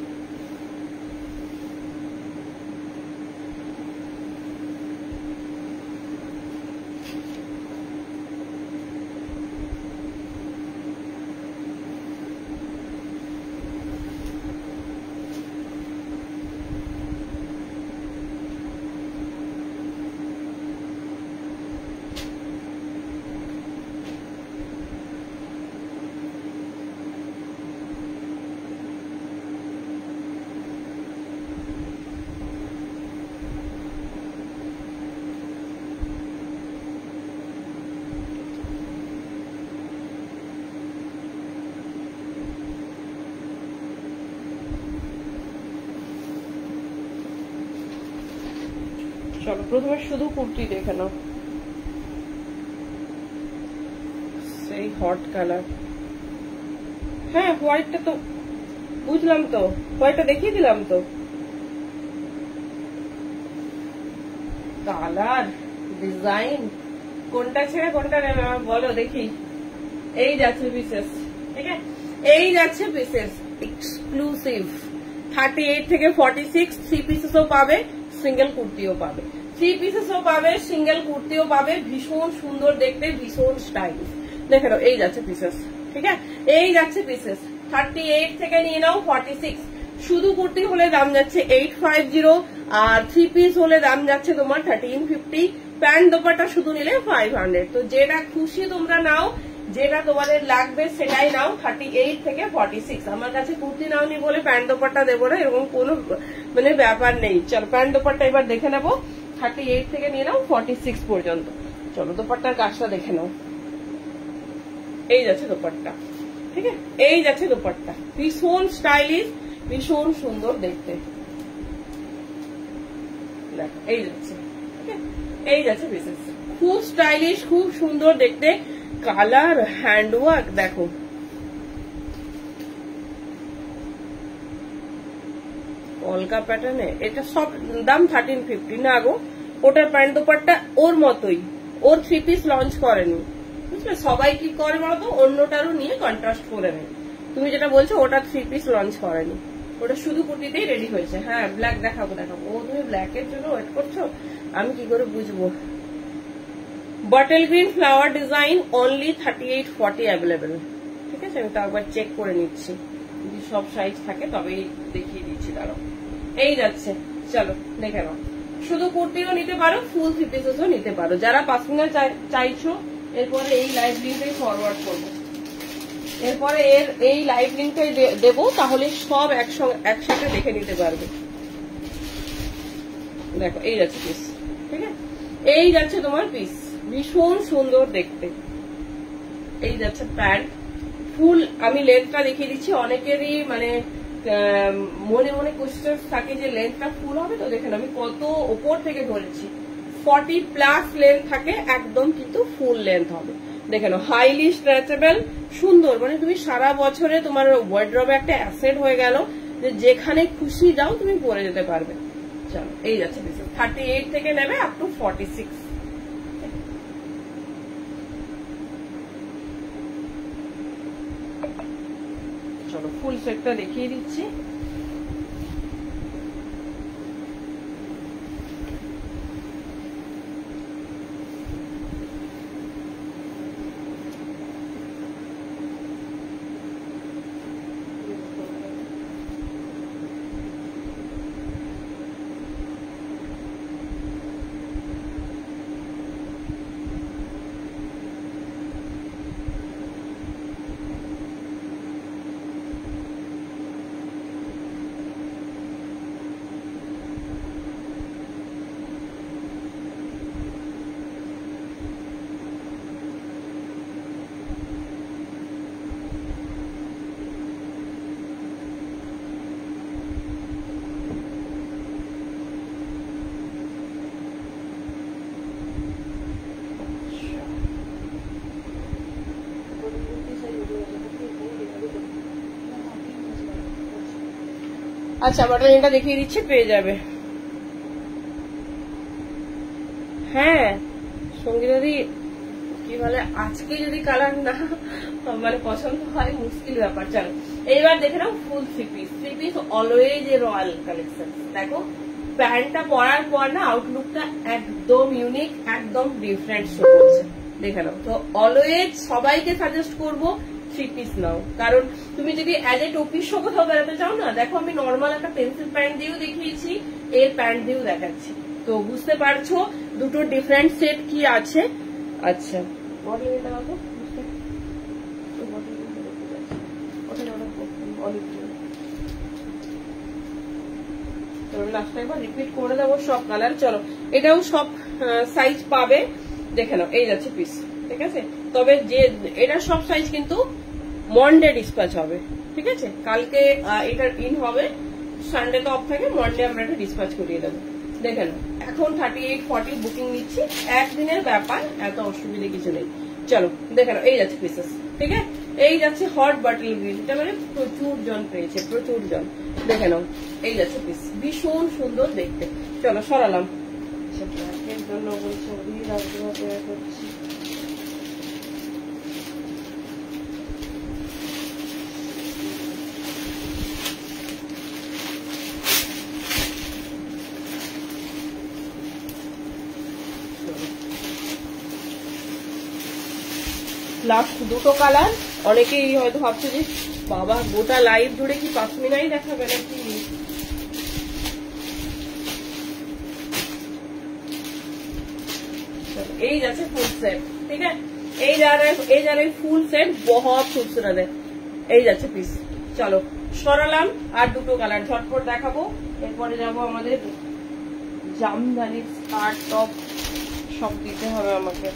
চলো প্রথমে শুধু কুর্তি দেখে নাও, সেই হট কালার। হ্যাঁ হোয়াইটটা তো বুঝলাম, তো হোয়াইটটা দেখিয়ে দিলাম তো। কালার ডিজাইন কোনটা ছেড়ে কোনটা নেবে বলো দেখি। এই যাচ্ছে পিসেস, ঠিক আছে, এই যাচ্ছে পিসেস এক্সক্লুসিভ 38 থেকে 46, 3 পিসেসও পাবে, সিঙ্গেল কুর্তিও পাবে, 3 পিসেসও পাবে, সিঙ্গেল কুর্তিও পাবে, ভীষণ সুন্দর দেখতে, ভীষণ স্টাইলিশ। দেখে নাও এই যাচ্ছে পিসেস, ঠিক আছে, এই যাচ্ছে পিসেস 38 থেকে নিয়ে নাও 46। শুধু কুর্তি হলে দাম যাচ্ছে 850, আর 3 পিস হলে দাম যাচ্ছে তোমার 1350, প্যান্ট দোপাট্টা শুধু নিলে 500। তো যেটা খুশি তোমরা নাও, যেটা তোমাদের লাগবে সেটাই নাও 38 থেকে 46। আমার কাছে কুর্তি নাওনি বলে প্যান্ট দোপাট্টা দেবো না, এরকম কোনো মানে ব্যাপার নেই। চলো প্যান্ট দোপাট্টা এবার দেখে নেবো, 38 থেকে নিয়ে নাও 46 পর্যন্ত। চলো দোপাট্টার কাজটা দেখে নাও, এই যাচ্ছে দোপাট্টা, ঠিক আছে, এই যাচ্ছে দোপাট্টা, ভীষণ স্টাইলিশ, ভীষণ সুন্দর দেখতে, দেখো এই যাচ্ছে, ঠিক আছে, এই যাচ্ছে পিসেস, খুব স্টাইলিশ, খুব সুন্দর দেখতে, কালার হ্যান্ডওয়ার্ক দেখো, কলকা প্যাটার্নে, এটা সব দাম 1350 না গো, ওটার প্যান্ট দোপাট্টা ওর মতোই, ওর 3 পিস লঞ্চ করেনি, বুঝলে, সবাই কি করে বলতো অন্যটারও নিয়ে কন্ট্রাস্ট করে নেয়, তুমি যেটা বলছো ওটা 3 পিস লঞ্চ করেনি, ওটা শুধু কুর্তিতেই রেডি হয়েছে। হ্যাঁ ব্ল্যাক দেখাবো দেখাবো, ও তুমি ব্ল্যাকের জন্য ওয়েট করছো, আমি কি করে বুঝবো। Bottle green flower design only 38-40 available, ঠিক আছে, আমি তো একবার চেক করে নিচ্ছি, যদি সব সাইজ থাকে তবেই দেখিয়ে দিচ্ছি, দাঁড়াও, এই যাচ্ছে, চলো দেখে নাও, শুধু কুর্তিও নিতে পারো, ফুল 3 পিসেসও নিতে পারো, যারা পাসমিনা চাইছো এরপরে এই লাইভ লিঙ্কটাই ফরওয়ার্ড করবো, এরপরে এই লাইভ লিঙ্কটাই দেবো, তাহলে সব একসাথে দেখে নিতে পারবে। দেখো এই যাচ্ছে পিস, ঠিক আছে, এই যাচ্ছে তোমার পিস, ভীষণ সুন্দর দেখতে, এই যাচ্ছে প্যান্ট, ফুল আমি লেন্থটা দেখিয়ে দিচ্ছি, অনেকেরই মানে মনে মনে কোশ্চেন থাকে যে লেন্থটা ফুল হবে, তো দেখেন আমি কত ওপর থেকে ধরেছি, 40+ লেন্থ থাকে, একদম কিন্তু ফুল লেন্থ হবে, দেখেন হাইলি স্ট্রেচেবল, সুন্দর, মানে তুমি সারা বছরে তোমার ওয়ার্ড্রবে একটা অ্যাসেট হয়ে গেল, যে যেখানে খুশি যাও তুমি পরে যেতে পারবে। চলো এই যাচ্ছে 38 থেকে নেবে আপ টু 46। চলো ফুল সেটটা দেখিয়ে দিচ্ছি, আচ্ছা বাটনটা দেখিয়ে দিচ্ছি, পেয়ে যাবে। হ্যাঁ সঙ্গীতা দি কি বলে, আজকে যদি কালার না মানে পছন্দ হয় মুশকিল ব্যাপার। চলো এইবার দেখে নাও ফুল 3 piece, 3 piece always a royal collection. দেখো প্যান্টটা পরার পর না আউটলুকটা একদম ইউনিক, একদম ডিফারেন্ট শো করছে, দেখে নাও। তো অলওয়েজ সবাইকে সাজেস্ট করবো 3 পিস নাও, কারণ তুমি যদি অ্যাজ এ টপির শো কোথাও বেড়াতে চাও না, দেখো আমি নর্মাল একটা পেন্সিল প্যান্ট দিয়েও দেখিয়েছি, এর প্যান্ট দিয়েও দেখাচ্ছি, তো বুঝতে পারছো দুটো ডিফারেন্ট সেট কি আছে। আচ্ছা লাস্ট একবার রিপিট করে দেবো সব কালার। চলো এটাও সব সাইজ পাবে, দেখে নাও এই যাচ্ছে পিস, ঠিক আছে। তবে যে এটা সব সাইজ কিন্তু মন্ডে ডিসপ্যাচ হবে, ঠিক আছে। কালকে এটার ইন হবে, সানডে তো অফ থাকে, মন্ডে আমরা এটা ডিসপ্যাচ করিয়ে দেবো। দেখে নাও এখন 38-40 বুকিং নিচ্ছি, একদিনের ব্যাপার, এত অসুবিধা কিছু নেই। চলো দেখে নাও এই যাচ্ছে পিসেস, ঠিক আছে। এই যাচ্ছে হট বাটল গ্রিন, এটা মানে প্রচুর জন পেয়েছে, প্রচুর জন। দেখে নাও এই যাচ্ছে পিস, ভীষণ সুন্দর দেখতে। চলো সরালাম, এর জন্য বলছি করছি। লাস্ট দুটো কালার। অনেকেই হয়তো ভাবছে যে বাবা গোটা লাইভ জুড়ে কি পাশমিনাই দেখাবে নাকি। এই যাচ্ছে ফুল সেট, ঠিক আছে। এই যারা ফুল সেট বহুত খুবসুরত है। এই যাচ্ছে পিস। চলো সরালাম, আর দুটো কালার ঝটপট দেখাবো। এরপরে যাবো আমাদের জামদানি স্কার্ট টপ, সব দিতে হবে আমাকে।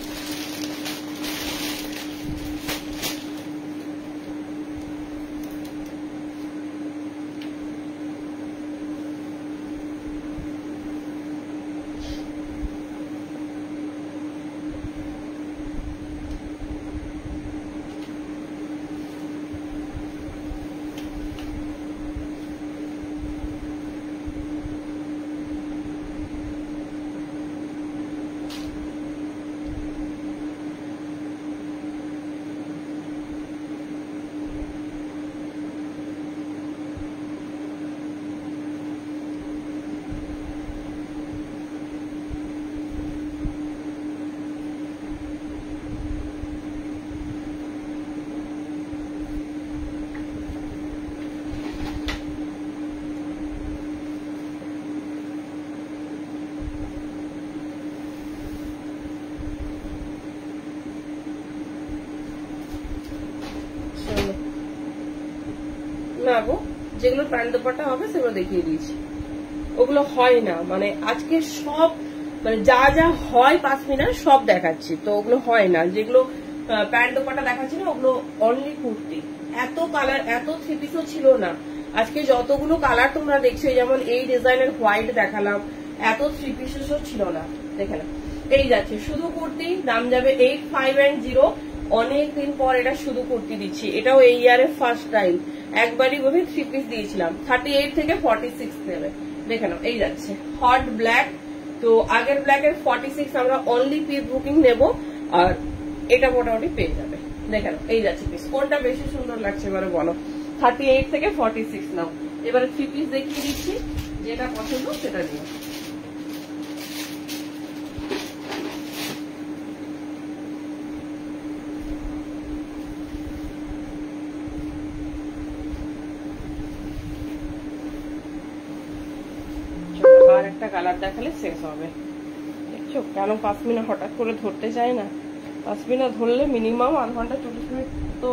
না গো, যেগুলো প্যান্ট দোপাট্টা হবে সেগুলো দেখিয়ে দিয়েছি। ওগুলো হয় না, মানে আজকে সব মানে যা যা হয় পাশমিনা সব দেখাচ্ছি, তো ওগুলো হয় না। যেগুলো প্যান্ট দোপাট্টা দেখাচ্ছি না ওগুলো অনলি কুর্তি। এত কালার, এত থ্রি পিসও ছিল না আজকে। যতগুলো কালার তোমরা দেখছো, যেমন এই ডিজাইনের হোয়াইট দেখালাম, এত থ্রি পিসও ছিল না। দেখে না, এই যাচ্ছে শুধু কুর্তি, দাম যাবে 8510। অনেকদিন পর এটা শুধু কুর্তি দিচ্ছি, এটাও এই ইয়ারের ফার্স্ট টাইম। একবারই বোধহয় থ্রি পিস দিয়েছিলাম। 38 থেকে 46 নেবে। দেখে নাও, এই যাচ্ছে হট ব্ল্যাক। তো আগের ব্ল্যাকের 46 আমরা অনলি প্রি বুকিং নেব, আর এটা মোটামুটি পেয়ে যাবে। দেখে নাও, এই যাচ্ছে পিস। কোনটা বেশি সুন্দর লাগছে এবারে বলো? 38 থেকে 46 নাও। এবারে থ্রি পিস দেখিয়ে দিচ্ছি, যেটা পছন্দ সেটা নিও। আর একটা কালার দেখালে শেষ হবে। দেখছো কেন পাশমিনা হঠাৎ করে ধরতে চায় না? পাশমিনা ধরলে মিনিমাম আধ ঘন্টা 40 মিনিট তো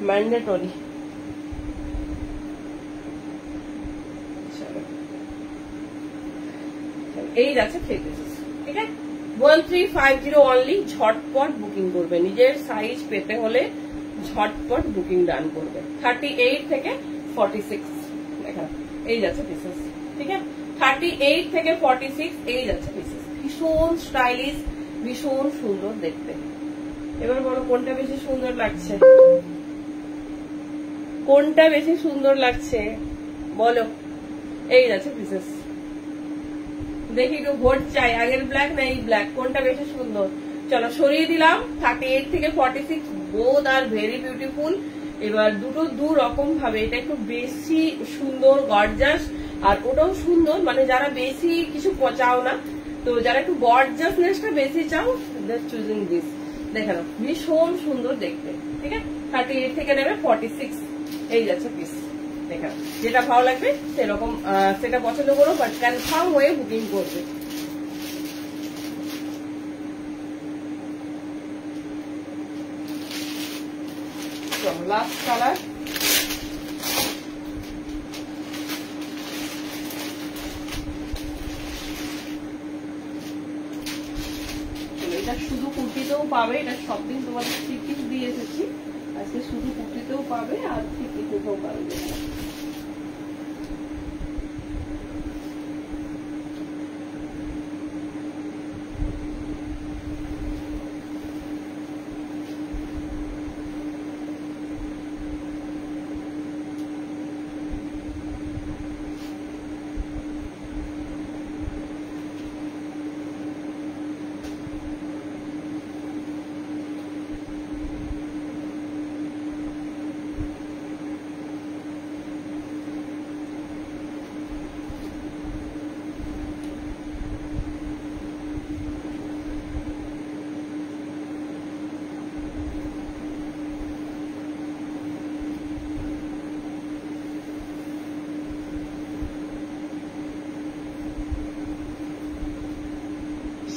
ম্যান্ডেটরি। এই যাচ্ছে থ্রি পিসেস, ঠিক আছে। 1350 অনলি। ঝটপট বুকিং করবে, নিজের সাইজ পেতে হলে ঝটপট বুকিং ডান করবে। 38 থেকে 46 দেখা, এই যাচ্ছে পিসেস, ঠিক আছে। 38 থেকে 46 এই যাচ্ছে পিসেস। ভীষণ স্টাইলিশ, ভীষণ সুন্দর দেখতে। এবার বলো কোনটা বেশি সুন্দর লাগছে? কোনটা বেশি সুন্দর লাগছে বলো? এই যাচ্ছে পিসেস। দেখি একটু ভোট চাই, আগের ব্ল্যাক না এই ব্ল্যাক, কোনটা বেশি সুন্দর? চলো সরিয়ে দিলাম। 38 থেকে 46 বোথ আর ভেরি বিউটিফুল। এবার দুটো দু রকম ভাবে, এটা একটু বেশি সুন্দর গর্জাস, আর ওটাও সুন্দর। মানে যারা বেশি কিছু চাও না, তো যারা একটু গর্জাসনেসটা বেশি চাও, চুজিং দিস। দেখে নাও, ভীষণ সুন্দর দেখতে, ঠিক আছে। 38 থেকে নেবে 46, এই যাচ্ছে পিস। দেখে নাও, যেটা ভালো লাগবে সেরকম সেটা পছন্দ করো, বাট কনফার্ম হয়ে বুকিং করবে। লাস্ট কালার, এটা শুধু কুর্তিতেও পাবে। এটা সব দিন তোমাদের থ্রি পিস দিয়ে এসেছি, আজকে শুধু কুর্তিতেও পাবে আর থ্রি পিসেও পাবে।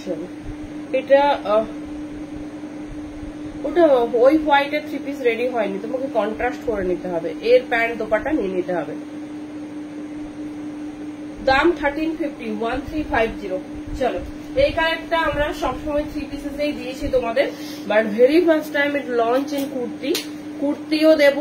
চলো এটা ওটা ওই হোয়াইটের 3 পিস রেডি হয়নি, তোমাকে কন্ট্রাস্ট করে নিতে হবে, এর প্যান্ট দোপাট্টা নিয়ে নিতে হবে। দাম 1350, 1350। চলো এই কালারটা আমরা সবসময় 3 পিসেসেই দিয়েছি তোমাদের, but very first time it launch in kurti. কুর্তিও দেব,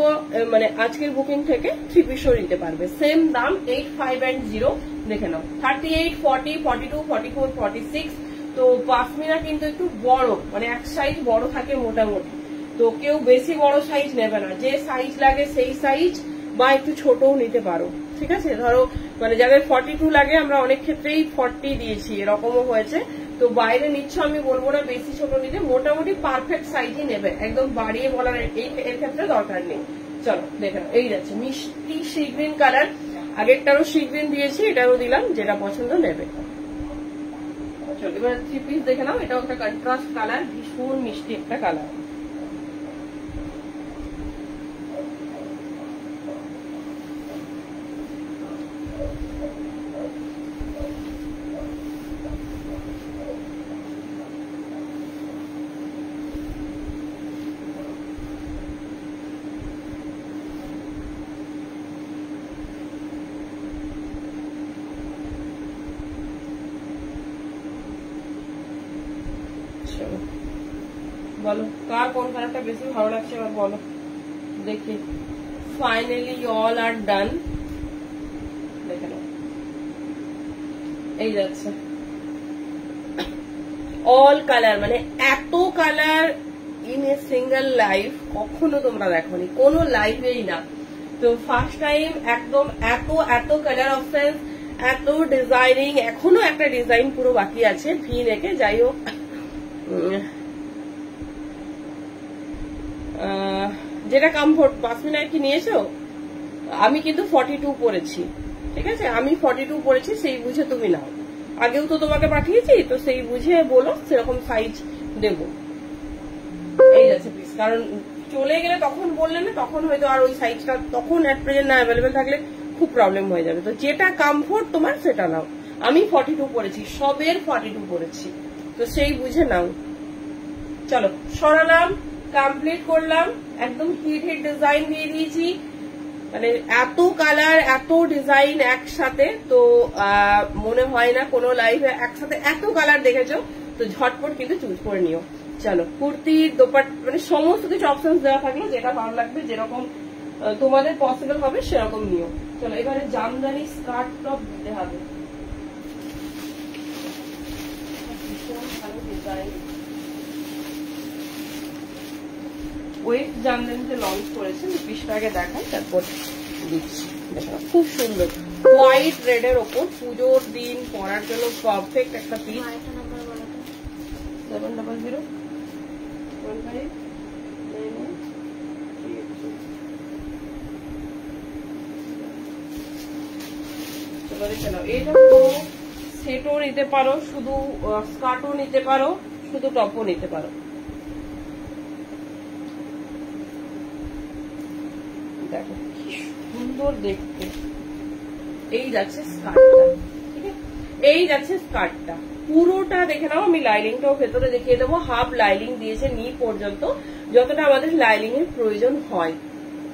মানে আজকের বুকিং থেকে 3 পিসও নিতে পারবে। সেম দাম 8510। দেখে নাও 38, 40, 42, 44, 46। তো পাশমিনা কিন্তু একটু বড়, মানে এক সাইজ বড় থাকে মোটামুটি, তো কেউ বেশি বড় সাইজ নেবে না, যে সাইজ লাগে সেই সাইজ বা একটু ছোটও নিতে পারো, ঠিক আছে। ধরো মানে যাদের 42 লাগে, আমরা অনেক ক্ষেত্রেই 40 দিয়েছি, এরকমও হয়েছে। তো বাইরে নিচ্ছ আমি বলবো না বেশি ছোট নিতে, মোটামুটি পারফেক্ট সাইজই নেবে, একদম বাড়িয়ে বলার এর ক্ষেত্রে দরকার নেই। চলো দেখো এই যাচ্ছে মিষ্টি সি গ্রিন কালার, আগেরটারও সি গ্রিন দিয়েছি, এটারও দিলাম, যেটা পছন্দ নেবে। চলো এবার 3 পিস দেখে নাও, এটাও একটা কন্ট্রাস্ট কালার, ভীষণ মিষ্টি একটা কালার। বলো কার কোন কালারটা বেশি ভালো লাগছে এবার বলো দেখি। ফাইনালি অল আর ডান। দেখে নাও এই যাচ্ছে অল কালার, মানে এত colour in a single life কখনো তোমরা দেখোনি, কোনো লাইফেই না। তো ফার্স্ট টাইম একদম এত এত কালার অপশন, এত ডিজাইনিং। এখনো একটা ডিজাইন পুরো বাকি আছে ভি নেকে, যাই হোক যেটা কমফোর্ট। পাশমিনার কি নিয়েছো? আমি কিন্তু 42 পরেছি, ঠিক আছে, আমি 42 পরেছি, সেই বুঝে তুমি নাও। আগেও তো তোমাকে পাঠিয়েছি, তো সেই বুঝে বলো, সেরকম সাইজ দেব। এই যাচ্ছে প্লিজ, কারণ চলে গেলে তখন বললে না, তখন হয়তো আর ওই সাইজটা তখন এট প্রেজেন্ট না অ্যাভেলেবেল থাকলে খুব প্রবলেম হয়ে যাবে। তো যেটা কমফোর্ট তোমার সেটা নাও। আমি 42 পরেছি, সবের 42 পরেছি, তো সেই বুঝে নাও। চলো সরালাম, কমপ্লিট করলাম, একদম হিট হিট ডিজাইন দিয়ে দিয়েছি, মানে এত কালার এত ডিজাইন একসাথে, তো মনে হয় না কোনো লাইভে একসাথে এত কালার দেখেছো। তো ঝটপট কিন্তু চুজ করে নিও। চলো কুর্তি দোপাট্টা মানে সমস্ত কিছু অপশন দেওয়া থাকলো, যেটা ভালো লাগবে যেরকম তোমাদের পসিবল হবে সেরকম নিও। চলো এবারে জামদানি স্কার্ট টপ দিতে হবে। ভীষণ ভালো ডিজাইন, ওয়েট জামদানিতে লঞ্চ করেছে, 20 টাকা দেখায়, তারপর দিচ্ছি। খুব সুন্দর হোয়াইট রেড এর ওপর, পুজোর দিন পরার জন্য পারফেক্ট একটা পিস। 700 এটা তো সেটও নিতে পারো, শুধু স্কার্টও নিতে পারো, শুধু টপও নিতে পারো। দেখো কি সুন্দর দেখতে। এই যাচ্ছে স্কার্টটা, ঠিক আছে, এই যাচ্ছে স্কার্টটা পুরোটা দেখে নাও। আমি লাইনিংটাও ভেতরে দেখিয়ে দেবো, হাফ লাইনিং দিয়েছে নি পর্যন্ত, যতটা আমাদের লাইনিং এর প্রয়োজন হয়।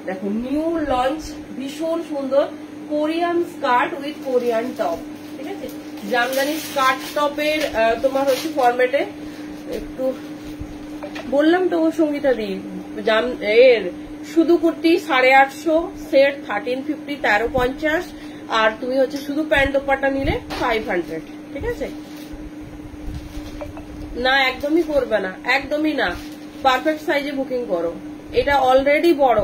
দেখো নিউ লঞ্চ, ভীষণ সুন্দর Korean skirt with Korean top, ঠিক আছে। জামদানি স্কার্ট টপের তোমার হচ্ছে ফরম্যাটে একটু বললাম তো সঙ্গীতা দি, এর শুধু কুর্তি 850, সেট 1350, 1350, আর তুমি হচ্ছে শুধু প্যান্ট দোপাট্টা নিলে 500, ঠিক আছে। না একদমই করবে না, একদমই না, পারফেক্ট সাইজে বুকিং করো। এটা অলরেডি বড়,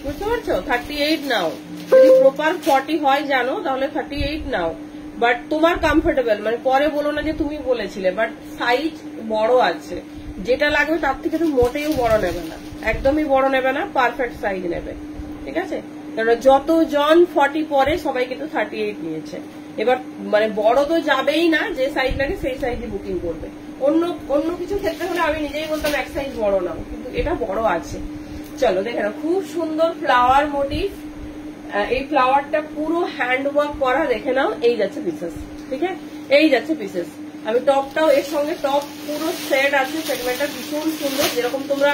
বুঝতে পারছো, 38 নাও। যদি প্রপার 40 হয় জানো তাহলে 38 নাও, বাট তোমার কমফোর্টেবল, মানে পরে বলো না যে তুমি বলেছিলে, বাট সাইজ বড় আছে, যেটা লাগবে তার থেকে তো মোটেও বড় নেবে না, একদমই বড় নেবে না, পারফেক্ট সাইজ নেবে, ঠিক আছে। কারণ যতজন 40 পরে সবাই কিন্তু 38 নিয়েছে। এবার মানে বড় তো যাবেই না, যে সাইজ লাগে সেই সাইজে বুকিং করবে। অন্য কিছু ক্ষেত্রে হলে আমি নিজেই বলতাম এক সাইজ বড় নাও, কিন্তু এটা বড় আছে। চলো দেখে নাও, খুব সুন্দর ফ্লাওয়ার মোটিভ, এই ফ্লাওয়ারটা পুরো হ্যান্ড ওয়ার্ক করা, দেখে নাও। এই যাচ্ছে পিসেস, ঠিক আছে, এই যাচ্ছে পিসেস। আমি টপটাও এর সঙ্গে টপ পুরো সেট আছে, সেগমেন্টটা ভীষণ সুন্দর, যেরকম তোমরা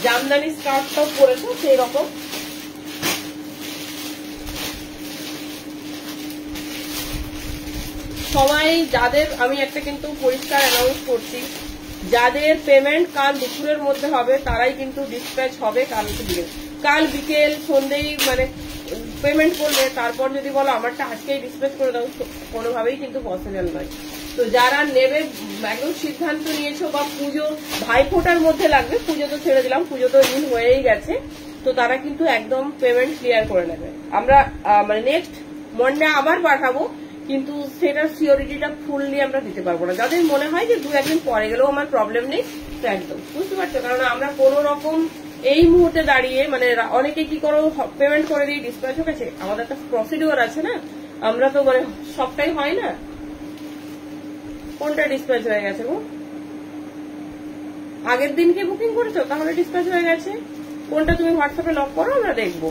জামদানি স্কার্টটাও পরেছো সেই রকম। সবাই যাদের, আমি একটা কিন্তু পরিষ্কার অ্যানাউন্স করছি, যাদের পেমেন্ট কাল দুপুরের মধ্যে হবে তারাই কিন্তু ডিসপ্যাচ হবে কাল বিকেল সন্ধ্যেই, মানে পেমেন্ট করলে তারপর যদি বলো আমারটা আজকেই ডিসপ্যাচ করে দাও, কোনোভাবেই কিন্তু পসিবল নয়। তো যারা নেবে একদম সিদ্ধান্ত নিয়েছো বা পুজো ভাইফোঁটার মধ্যে লাগবে, পুজো তো ছেড়ে দিলাম, পুজো তো দিন হয়েই গেছে, তো তারা কিন্তু একদম পেমেন্ট ক্লিয়ার করে নেবে। আমরা মানে নেক্সট মন্ডে আবার পাঠাবো, কিন্তু সেটার সিওরিটিটা ফুললি আমরা দিতে পারবো না। যাদের মনে হয় যে 2 একদিন পরে গেলেও আমার প্রবলেম নেই, তো একদম বুঝতে পারছো, কারণ আমরা কোনো রকম এই মুহূর্তে দাঁড়িয়ে, মানে অনেকে কি করো পেমেন্ট করে দিয়ে ডিসপ্যাচ হয়ে গেছে, আমাদের একটা প্রসিডিওর আছে না, আমরা তো মানে সবটাই হয় না। কোনটা ডিসপ্যাচ হয়ে গেছে গো? আগের দিনকে বুকিং করেছো তাহলে ডিসপ্যাচ হয়ে গেছে, কোনটা তুমি হোয়াটসঅ্যাপে লক করো, আমরা দেখবো।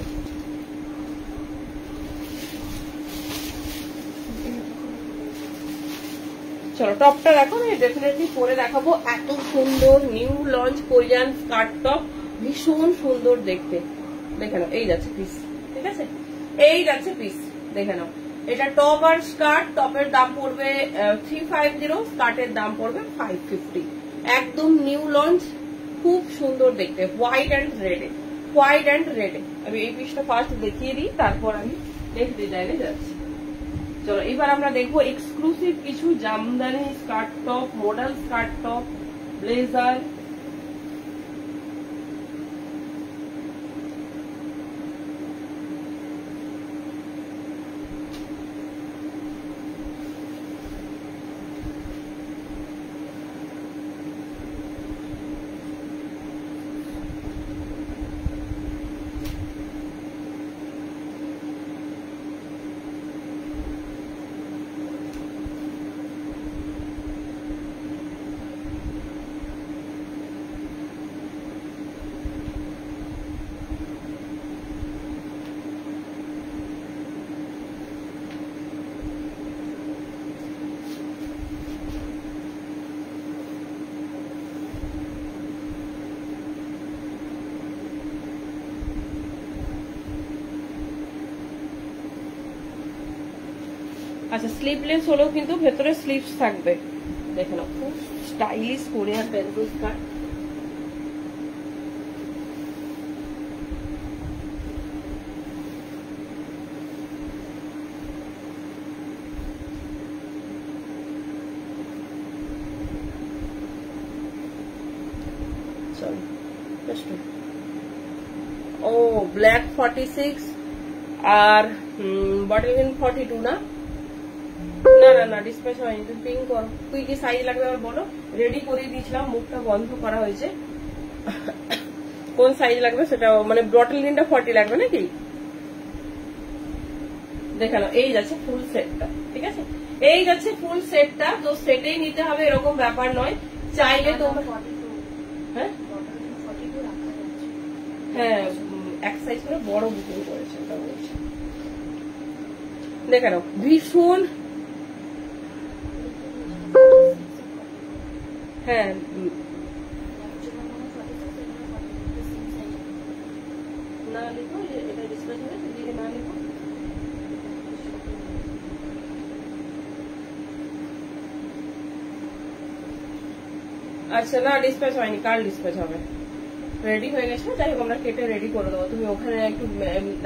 চলো টপটা দেখো, আমি ডেফিনেটলি পরে দেখাবো। এত সুন্দর new launch Korean skirt top, ভীষণ সুন্দর দেখতে। দেখে নাও, এই যাচ্ছে পিস, ঠিক আছে, এই যাচ্ছে পিস, দেখে নাও। এটা টপ আর স্কার্ট, টপের দাম পড়বে 350, স্কার্টের দাম পড়বে 550। একদম নিউ লঞ্চ, খুব সুন্দর দেখতে, হোয়াইট অ্যান্ড রেডে, হোয়াইট অ্যান্ড রেডে। আমি এই পিসটা ফার্স্ট দেখিয়ে দিই, তারপর আমি নেক্সট ডিজাইনে যাচ্ছি। চলো এবার আমরা দেখবো এক্সক্লুসিভ কিছু Jamdani skirt top, model skirt top, blazer. আচ্ছা স্লিভলেস হলেও কিন্তু ভেতরে স্লিভস থাকবে, দেখে নাও, খুব স্টাইলিশ কোরিয়ান ব্যাম্বু স্কার্ট। ও ব্ল্যাক 46 আর বটল গ্রিন 42 না, না না না ডিসপ্যাচ হয়নি, তুমি পিঙ্ক করো। তুই কি সাইজ লাগবে আর বলো, রেডি করে দিয়েছিলাম, মুখটা বন্ধ করা হয়েছে। কোন সাইজ লাগবে সেটা, মানে বটল গ্রিনটা 40 লাগবে নাকি? দেখানো, এই যাচ্ছে ফুল সেটটা, ঠিক আছে, এই যাচ্ছে ফুল সেটটা। তো সেটেই নিতে হবে এরকম ব্যাপার নয়, চাইলে তোমরা হ্যাঁ হ্যাঁ এক সাইজ করে বড় বুকিং করেছে, ওটা বলছে। দেখানো ভীষণ, হ্যাঁ না লিখো, এটা ডিসপ্যাচ হবে, দিদি না লিখো। আচ্ছা না ডিসপ্যাচ হয়নি, কাল ডিসপ্যাচ হবে, রেডি হয়ে গেছে। যাই হোক আমরা কেটে রেডি করে দেবো, তুমি ওখানে একটু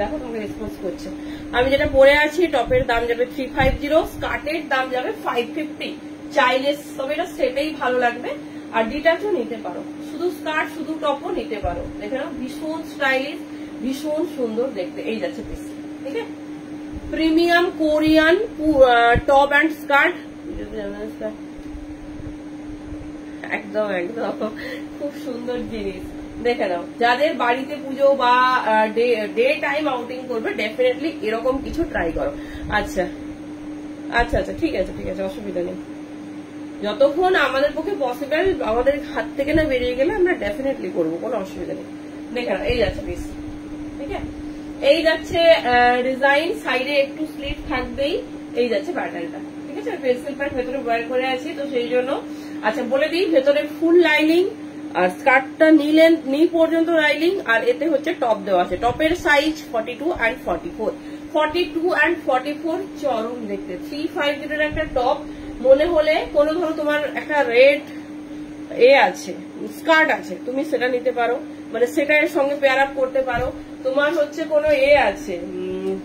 দেখো তোমাকে রেসপন্স করছে। আমি যেটা পরে আছি, টপের দাম যাবে 350, স্কার্টের দাম যাবে 550। চাইলে তবে এটা সেটাই ভালো লাগবে, আর ডিটাচও নিতে পারো, শুধু স্কার্ট শুধু টপও নিতে পারো। দেখে নাও ভীষণ স্টাইলিশ, ভীষণ সুন্দর দেখতে, এই যাচ্ছে পিস, ঠিক আছে, premium Korean top and skirt, একদম একদম খুব সুন্দর জিনিস। দেখে নাও, যাদের বাড়িতে পুজো বা ডে টাইম আউটিং করবে ডেফিনেটলি এরকম কিছু ট্রাই করো। আচ্ছা আচ্ছা আচ্ছা ঠিক আছে ঠিক আছে, অসুবিধা নেই, যতক্ষণ আমাদের পক্ষে পসিবল, আমাদের হাত থেকে না বেরিয়ে গেলে আমরা ডেফিনেটলি করবো, কোনো অসুবিধা নেই। দেখে নাও, এই যাচ্ছে পিস, ঠিক আছে, এই যাচ্ছে ডিজাইন, সাইডে একটু স্লিট থাকবেই, এই যাচ্ছে প্যাটার্নটা, ঠিক আছে। আছে, পেন্সিল প্যান্ট ভেতরে ওয়্যার করে আছি তো সেই জন্য। আচ্ছা বলে দিই, ভেতরে ফুল লাইনিং আর স্কার্টটা নি পর্যন্ত লাইনিং, আর এতে হচ্ছে টপ দেওয়া আছে। টপের সাইজ 42 and 44, 42 and 44 চরম দেখতে। 350 এর একটা টপ মনে হলে কোনো ধরো তোমার একটা রেড আছে স্কার্ট আছে, তুমি সেটা নিতে পারো, মানে সেটা এর সঙ্গে পেয়ার আপ করতে পারো। তোমার হচ্ছে কোনো আছে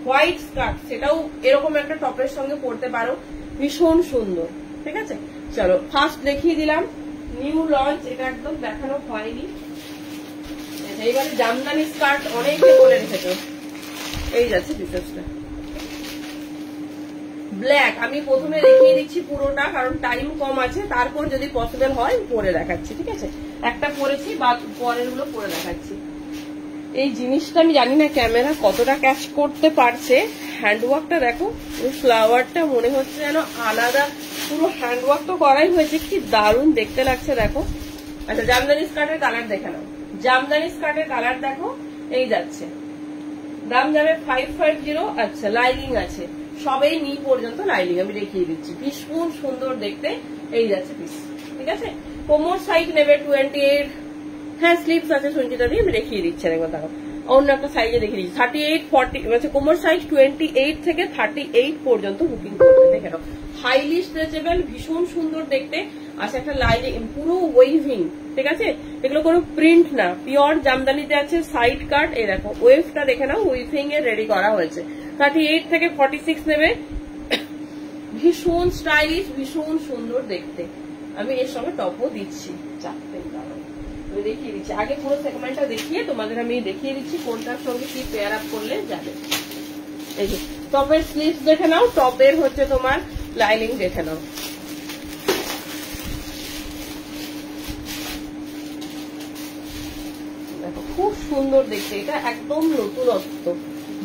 হোয়াইট স্কার্ট, সেটাও এরকম একটা টপের সঙ্গে পরতে পারো, ভীষণ সুন্দর। ঠিক আছে, চলো ফার্স্ট দেখিয়ে দিলাম নিউ লঞ্চ, এটা একদম দেখানো হয়নি। এইবারে জামদানি স্কার্ট অনেকে বলে রেখেছো, এই যাচ্ছে পিসেসটা ব্ল্যাক। আমি প্রথমে দেখিয়ে দিচ্ছি পুরোটা, কারণ টাইম কম আছে, তারপর যদি পসিবল হয় পরে দেখাচ্ছি। ঠিক আছে, একটা পরেছি বা পরের গুলো পরে দেখাচ্ছি। এই জিনিসটা আমি জানি না ক্যামেরা কতটা ক্যাচ করতে পারছে। হ্যান্ডওয়ার্কটা দেখো, ফ্লাওয়ারটা মনে হচ্ছে যেন আলাদা, পুরো হ্যান্ডওয়ার্ক তো করাই হয়েছে, কি দারুণ দেখতে লাগছে দেখো। আচ্ছা জামদানি স্কার্টের কালার দেখে নাও, জামদানি স্কার্টের কালার দেখো, এই যাচ্ছে, দাম যাবে 550। আচ্ছা লাইনিং আছে, সবেই নি পর্যন্ত লাইনিং আমি দেখিয়ে দিচ্ছি, ভীষণ সুন্দর দেখতে। এই যাচ্ছে পিস। ঠিক আছে, কোমর সাইজ নেবে 28, হ্যাঁ স্লিপস আছে সঞ্চিতা দিয়ে, আমি দেখিয়ে দিচ্ছি একবার দেখো, অন্য একটা সাইজে দেখিয়ে দিচ্ছি। 38, 40, মানে কোমর সাইজ 28 থেকে 38 পর্যন্ত বুকিং করবে। দেখে নাও, হাইলি স্ট্রেচেবল, ভীষণ সুন্দর দেখতে। আচ্ছা একটা লাইনিং, পুরো ওয়েভিং। ঠিক আছে, এগুলো কোনো প্রিন্ট না, পিওর জামদানিতে আছে। সাইড কাট, এই দেখো ওয়েভটা দেখে নাও, ওয়েভিং এ রেডি করা হয়েছে। 38 থেকে 46 নেবে, ভীষণ স্টাইলিশ, ভীষণ সুন্দর দেখতে। আমি এর সঙ্গে টপও দিচ্ছি, চারটে আমি দেখিয়ে দিচ্ছি। আগে পুরো সেগমেন্টটা দেখিয়ে তোমাদের আমি দেখিয়ে দিচ্ছি কোনটার সঙ্গে কি পেয়ার আপ করলে যাবে। এই যে টপের স্লিভস দেখে নাও, টপের হচ্ছে তোমার লাইনিং দেখে নাও। দেখো খুব সুন্দর দেখতে, এটা একদম নতুনত্ব,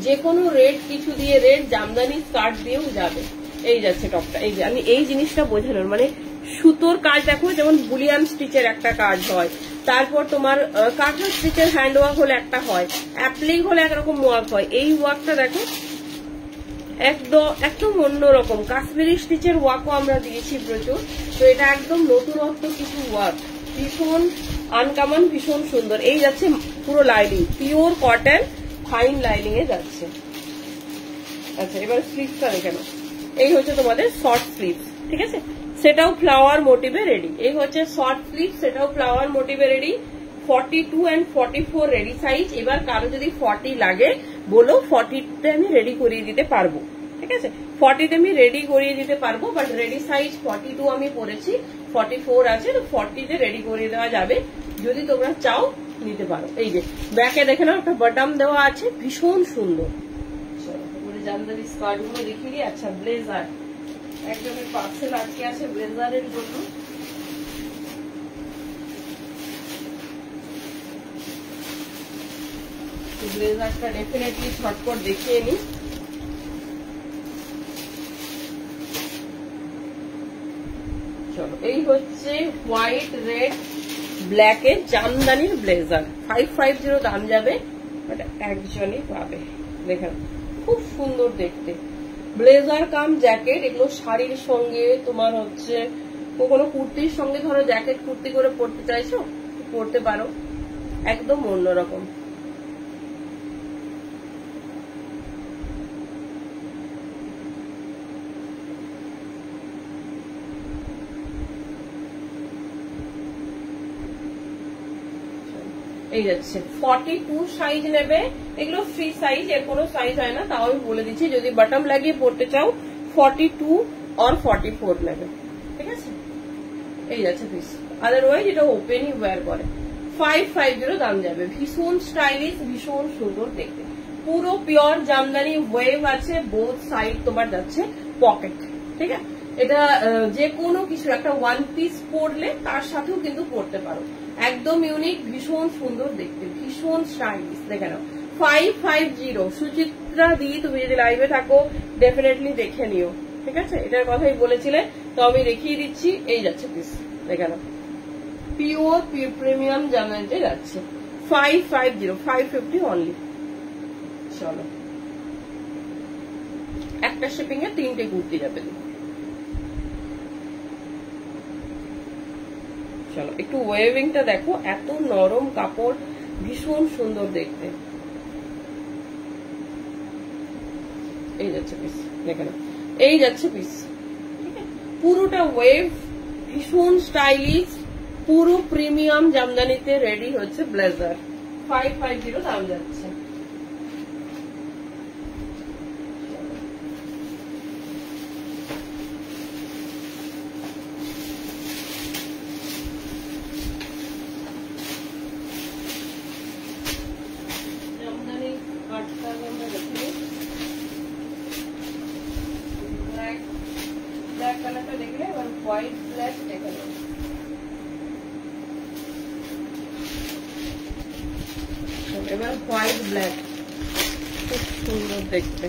যে কোনো রেড কিছু দিয়ে, রেড জামদানি স্কার্ট দিয়েও যাবে। এই যাচ্ছে টপটা, এই যে আমি এই জিনিসটা বোঝানোর, মানে সুতোর কাজ দেখো, যেমন বুলিয়ান স্টিচের একটা কাজ হয়, তারপর তোমার কাঁথা স্টিচের হ্যান্ড ওয়ার্ক হলে একটা হয়, অ্যাপ্লিক হলে একরকম ওয়ার্ক হয়। এই ওয়ার্কটা দেখো একদম অন্যরকম। কাশ্মীরি স্টিচের ওয়ার্কও আমরা দিয়েছি প্রচুর, তো এটা একদম নতুনত্ব কিছু ওয়ার্ক, ভীষণ আনকমন, ভীষণ সুন্দর। এই যাচ্ছে পুরো lining, pure cotton fine lining এ যাচ্ছে। আচ্ছা এবার স্লিভসটা দেখে নাও, এই হচ্ছে তোমাদের শর্ট স্লিভ। ঠিক আছে, সেটাও ফ্লাওয়ার মোটিভে রেডি। এই হচ্ছে শর্ট স্লিভ, সেটাও ফ্লাওয়ার মোটিভে রেডি। 42 and 44 ready size. এবার কারো যদি 40 লাগে বলো, 40তে আমি রেডি করিয়ে দিতে পারবো। ঠিক আছে, 40তে আমি রেডি করিয়ে দিতে পারবো, বাট রেডি সাইজ 42 আমি পরেছি, 44 আছে, তো 40তে রেডি করিয়ে দেওয়া যাবে, যদি তোমরা চাও নিতে পারো। এই যে ব্যাকে দেখে নাও, একটা বাটাম দেওয়া আছে, ভীষণ সুন্দর। জামদানি স্কার্ট গুলো দেখিয়ে দিই। আচ্ছা ব্লেজার, একজনের পার্সেল আজকে আছে ব্লেজারের জন্য। ব্লেজারটা ডেফিনেটলি ঝটপট দেখিয়ে নি। চলো, এই হচ্ছে হোয়াইট রেড ব্ল্যাক এর জামদানির ব্লেজার, 550 দাম যাবে, বাট একজনই পাবে। দেখেন খুব সুন্দর দেখতে, ব্লেজার কাম জ্যাকেট। এগুলো শাড়ির সঙ্গে, তোমার হচ্ছে কোনো কুর্তির সঙ্গে, ধরো জ্যাকেট কুর্তি করে পরতে চাইছো পরতে পারো, একদম অন্যরকম। এই যাচ্ছে 42 সাইজ নেবে, এগুলো ফ্রি সাইজ, এর কোনো সাইজ হয় না, তাও আমি বলে দিচ্ছি। যদি বাটম লাগিয়ে পড়তে চাও 42 or 44 নেবে। ঠিক আছে, এই যাচ্ছে পিস, আদারওয়াইজ এটা ওপেনই ওয়্যার করে। 550 দাম যাবে, ভীষণ স্টাইলিশ, ভীষণ সুন্দর দেখতে, পুরো পিওর জামদানি ওয়েভ আছে, বোথ সাইড তোমার যাচ্ছে পকেট। ঠিক আছে, এটা যে কোনো কিছু একটা ওয়ান পিস পরলে তার সাথেও কিন্তু পরতে পারো, একদম ইউনিক, ভীষণ সুন্দর দেখতে, ভীষণ স্টাইলিশ। দেখে নাও 550। সুচিত্রা দি, তুমি যদি লাইভে থাকো ডেফিনেটলি দেখে নিও। ঠিক আছে, এটার কথাই বলেছিলে, তো আমি দেখিয়ে দিচ্ছি। এই যাচ্ছে পিস, দেখে নাও পিওর প্রিমিয়াম জামদানিতে যাচ্ছে 550, 550 অনলি। চলো, একটা শিপিং এ 3টে কুর্তি যাবে। চলো একটু ওয়েভিংটা দেখো, এত নরম কাপড়, ভীষণ সুন্দর দেখতে। এই যাচ্ছে পিস, দেখে নাও, এই যাচ্ছে পিস, পুরোটা ওয়েভ, ভীষণ স্টাইলিশ, পুরো প্রিমিয়াম জামদানিতে রেডি হচ্ছে ব্লেজার। 550 দাম যাচ্ছে। জামদানি 8টা আমরা দেখি, ব্ল্যাক কালারটা দেখলে, এবার হোয়াইট ব্ল্যাক দেখে নেব। এবার হোয়াইট ব্ল্যাক, খুব সুন্দর দেখতে।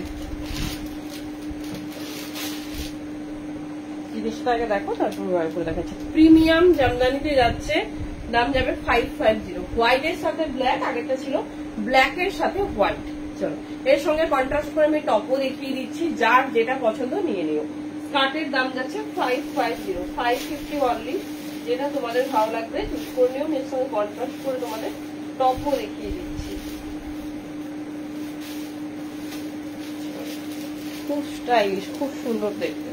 জিনিসটা আগে দেখো, তারপর বার করে দেখাচ্ছি। প্রিমিয়াম জামদানিতে যাচ্ছে, দাম যাবে 550। হোয়াইটের সাথে ব্ল্যাক, আগেরটা ছিল ব্ল্যাকের সাথে হোয়াইট। চলো এর সঙ্গে কন্ট্রাস্ট করে আমি টপও দেখিয়ে দিচ্ছি, যার যেটা পছন্দ নিয়ে নিও। স্কার্টের দাম যাচ্ছে 550, 550 অনলি। যেটা তোমাদের ভালো লাগবে চুজ করে নিও, এর সঙ্গে কন্ট্রাস্ট করে তোমাদের টপও দেখিয়ে দিচ্ছি। খুব স্টাইলিশ, খুব সুন্দর দেখতে।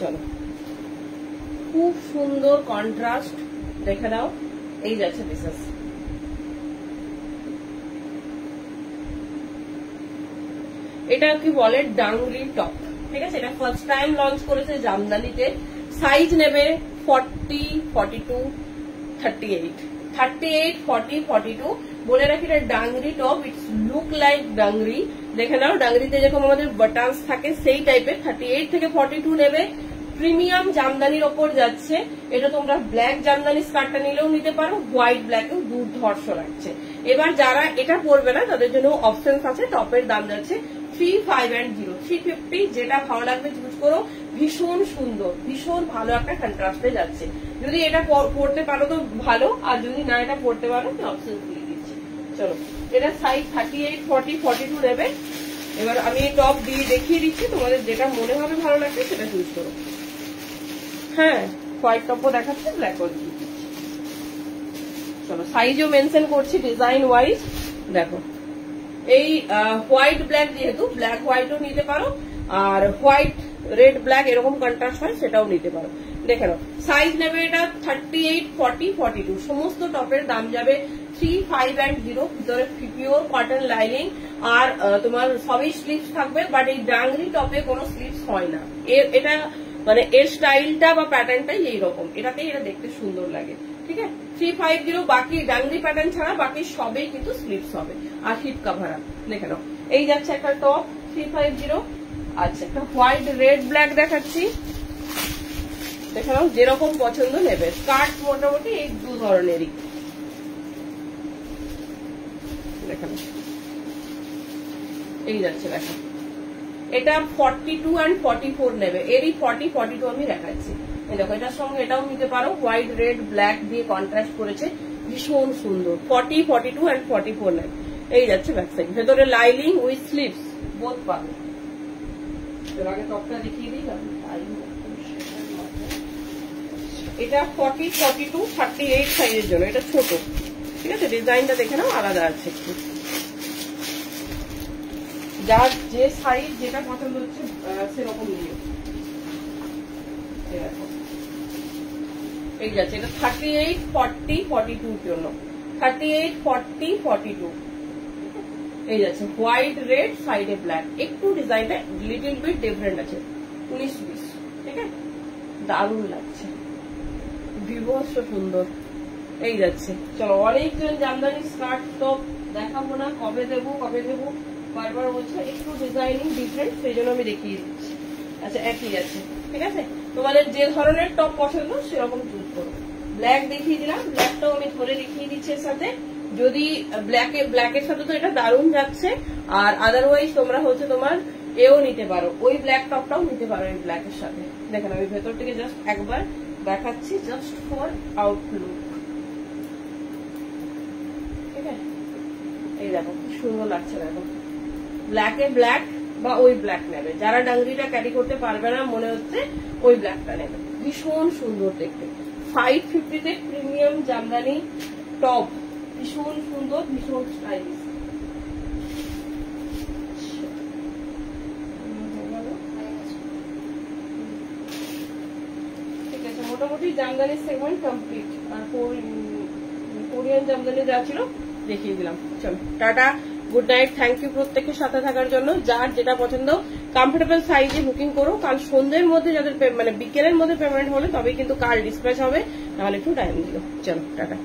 চলো খুব সুন্দর কন্ট্রাস্ট দেখে নাও, এই যাচ্ছে পিসেস। এটা কি বলে ডাংরি টপ, ঠিক আছে। এটা ফার্স্ট টাইম লঞ্চ করেছে জামদানিতে। সাইজ নেবে 40, 42, 38, 38, 40, 42। বলে রাখি এটা dungaree top, it's look like dungaree. দেখে নাও, ডাংরিতে যেরকম আমাদের বাটনস থাকে সেই টাইপের। 38 থেকে 42 নেবে। প্রিমিয়াম জামদানির ওপর যাচ্ছে। এটা তোমরা ব্ল্যাক জামদানি স্কার্টটা নিলেও নিতে পারো, হোয়াইট ব্ল্যাকেও দুর্ধর্ষ লাগছে। এবার যারা এটা পরবে না তাদের জন্য অপশন আছে। টপের দাম যাচ্ছে 350, 350। যেটা ভালো লাগবে চুজ করো। ভীষণ সুন্দর, ভীষণ ভালো একটা কন্ট্রাস্টে যাচ্ছে। যদি এটা পরতে পারো তো ভালো, আর যদি না এটা পরতে পারো তো অপশন দিয়ে দিচ্ছি। চলো এটা সাইজ 38, 40, 42 নেবে। এবার আমি টপ দিয়ে দেখিয়ে দিচ্ছি, তোমাদের যেটা মনে হবে ভালো লাগবে সেটা চুজ করো। হ্যাঁ, হোয়াইট টপও দেখাচ্ছে, ব্ল্যাকও দিয়ে দিচ্ছি। চলো সাইজও মেনশন করছি ডিজাইন ওয়াইজ। দেখো এই হোয়াইট ব্ল্যাক, যেহেতু ব্ল্যাক হোয়াইটও নিতে পারো, আর হোয়াইট রেড ব্ল্যাক এরকম কন্ট্রাস্ট হয় সেটাও নিতে পারো। দেখে নাও, সাইজ নেবে এটা 38, 40, 42। সমস্ত টপের দাম যাবে 350। ভিতরে পিওর কটন লাইনিং, আর তোমার সবই স্লিভস থাকবে। বাট এই ডাংরি টপে কোনো স্লিভস হয় না। এটা মানে এর স্টাইলটা বা প্যাটার্নটাই এইরকম, এটাতেই এটা দেখতে সুন্দর লাগে। ঠিক আছে, 350। বাকি ডাংরি প্যাটার্ন ছাড়া বাকি সবেই কিন্তু স্লিভস হবে, আর হিপ কাভার। দেখে নাও, এই যাচ্ছে একটা টপ 350। আচ্ছা, একটা হোয়াইট রেড ব্ল্যাক দেখাচ্ছি। দেখে নাও, যেরকম পছন্দ নেবে। স্কার্ট মোটামুটি এই দু ধরনেরই। দেখে নাও, এই যাচ্ছে। দেখো এটা 42 and 44 নেবে। এরই 40, 42 আমি দেখাচ্ছি। দেখো এটার সঙ্গে এটাও নিতে পারো, হোয়াইট রেড ব্ল্যাক দিয়ে কন্ট্রাস্ট করেছে, ভীষণ সুন্দর। 40, 42 and 44 নেবে। এই যাচ্ছে ব্যাক সাইড, ভেতরে লাইলিং উইথ স্লিভস বোথ পাবে। আগে টপটা দেখিয়ে দিই। এটা 40, 42, 38 সাইজের জন্য, এটা ছোট, ঠিক আছে। ডিজাইনটা দেখে নাও, আলাদা আছে একটু। যার যে সাইজ যেটা পছন্দ হচ্ছে সেরকম নিও। এই যাচ্ছে এটা 38, 40, 42 জন্য, 38, 40, 42। এই যাচ্ছে হোয়াইট রেড সাইডে ব্ল্যাক, একটু ডিজাইনটা লিটল বিট ডিফারেন্ট আছে, 19-20, ঠিক আছে। দারুণ লাগছে, বিভৎস সুন্দর। এই যাচ্ছে, চলো অনেকজন জামদানি স্কার্ট টপ দেখাবো না, কবে দেবো বারবার বলছে, একটু ডিজাইনিং ডিফারেন্ট, সেই জন্য আমি দেখিয়ে দিচ্ছি। আচ্ছা একই আছে, ঠিক আছে। তোমাদের যে ধরনের টপ পছন্দ সেরকম চুজ করো। ব্ল্যাক দেখিয়ে দিলাম, ব্ল্যাকটাও আমি ধরে দেখিয়ে দিচ্ছি এর সাথে। যদি ব্ল্যাকের সাথে তো এটা দারুণ যাচ্ছে, আর আদারওয়াইজ তোমরা হচ্ছে তোমার এও নিতে পারো, ওই ব্ল্যাক টপটাও নিতে পারো এই ব্ল্যাকের সাথে। দেখেন আমি ভেতর থেকে জাস্ট একবার দেখাচ্ছি, জাস্ট ফর আউটলুক, ঠিক আছে। এই দেখো কি সুন্দর লাগছে, দেখো ব্ল্যাকে ব্ল্যাক বা ওই ব্ল্যাক নেবে, যারা ডাংরিটা ক্যারি করতে পারবে না মনে হচ্ছে ওই ব্ল্যাকটা নেবে, ভীষণ সুন্দর দেখতে। 550-তে প্রিমিয়াম জামদানি টপ, ভীষণ সুন্দর, ভীষণ স্টাইলিশ। ঠিক আছে, মোটামুটি জামদানি সেগমেন্ট কমপ্লিট, আর কোরিয়ান জামদানি যা ছিল দেখিয়ে দিলাম। চলো tata, good night, thank you প্রত্যেকের সাথে থাকার জন্য। যার যেটা পছন্দ কমফোর্টেবল সাইজে বুকিং করো, কাল সন্ধ্যের মধ্যে যাদের মানে বিকেলের মধ্যে পেমেন্ট হলে তবেই কিন্তু কাল ডিসপ্যাচ হবে, নাহলে একটু টাইম দিও। চলো টাটা।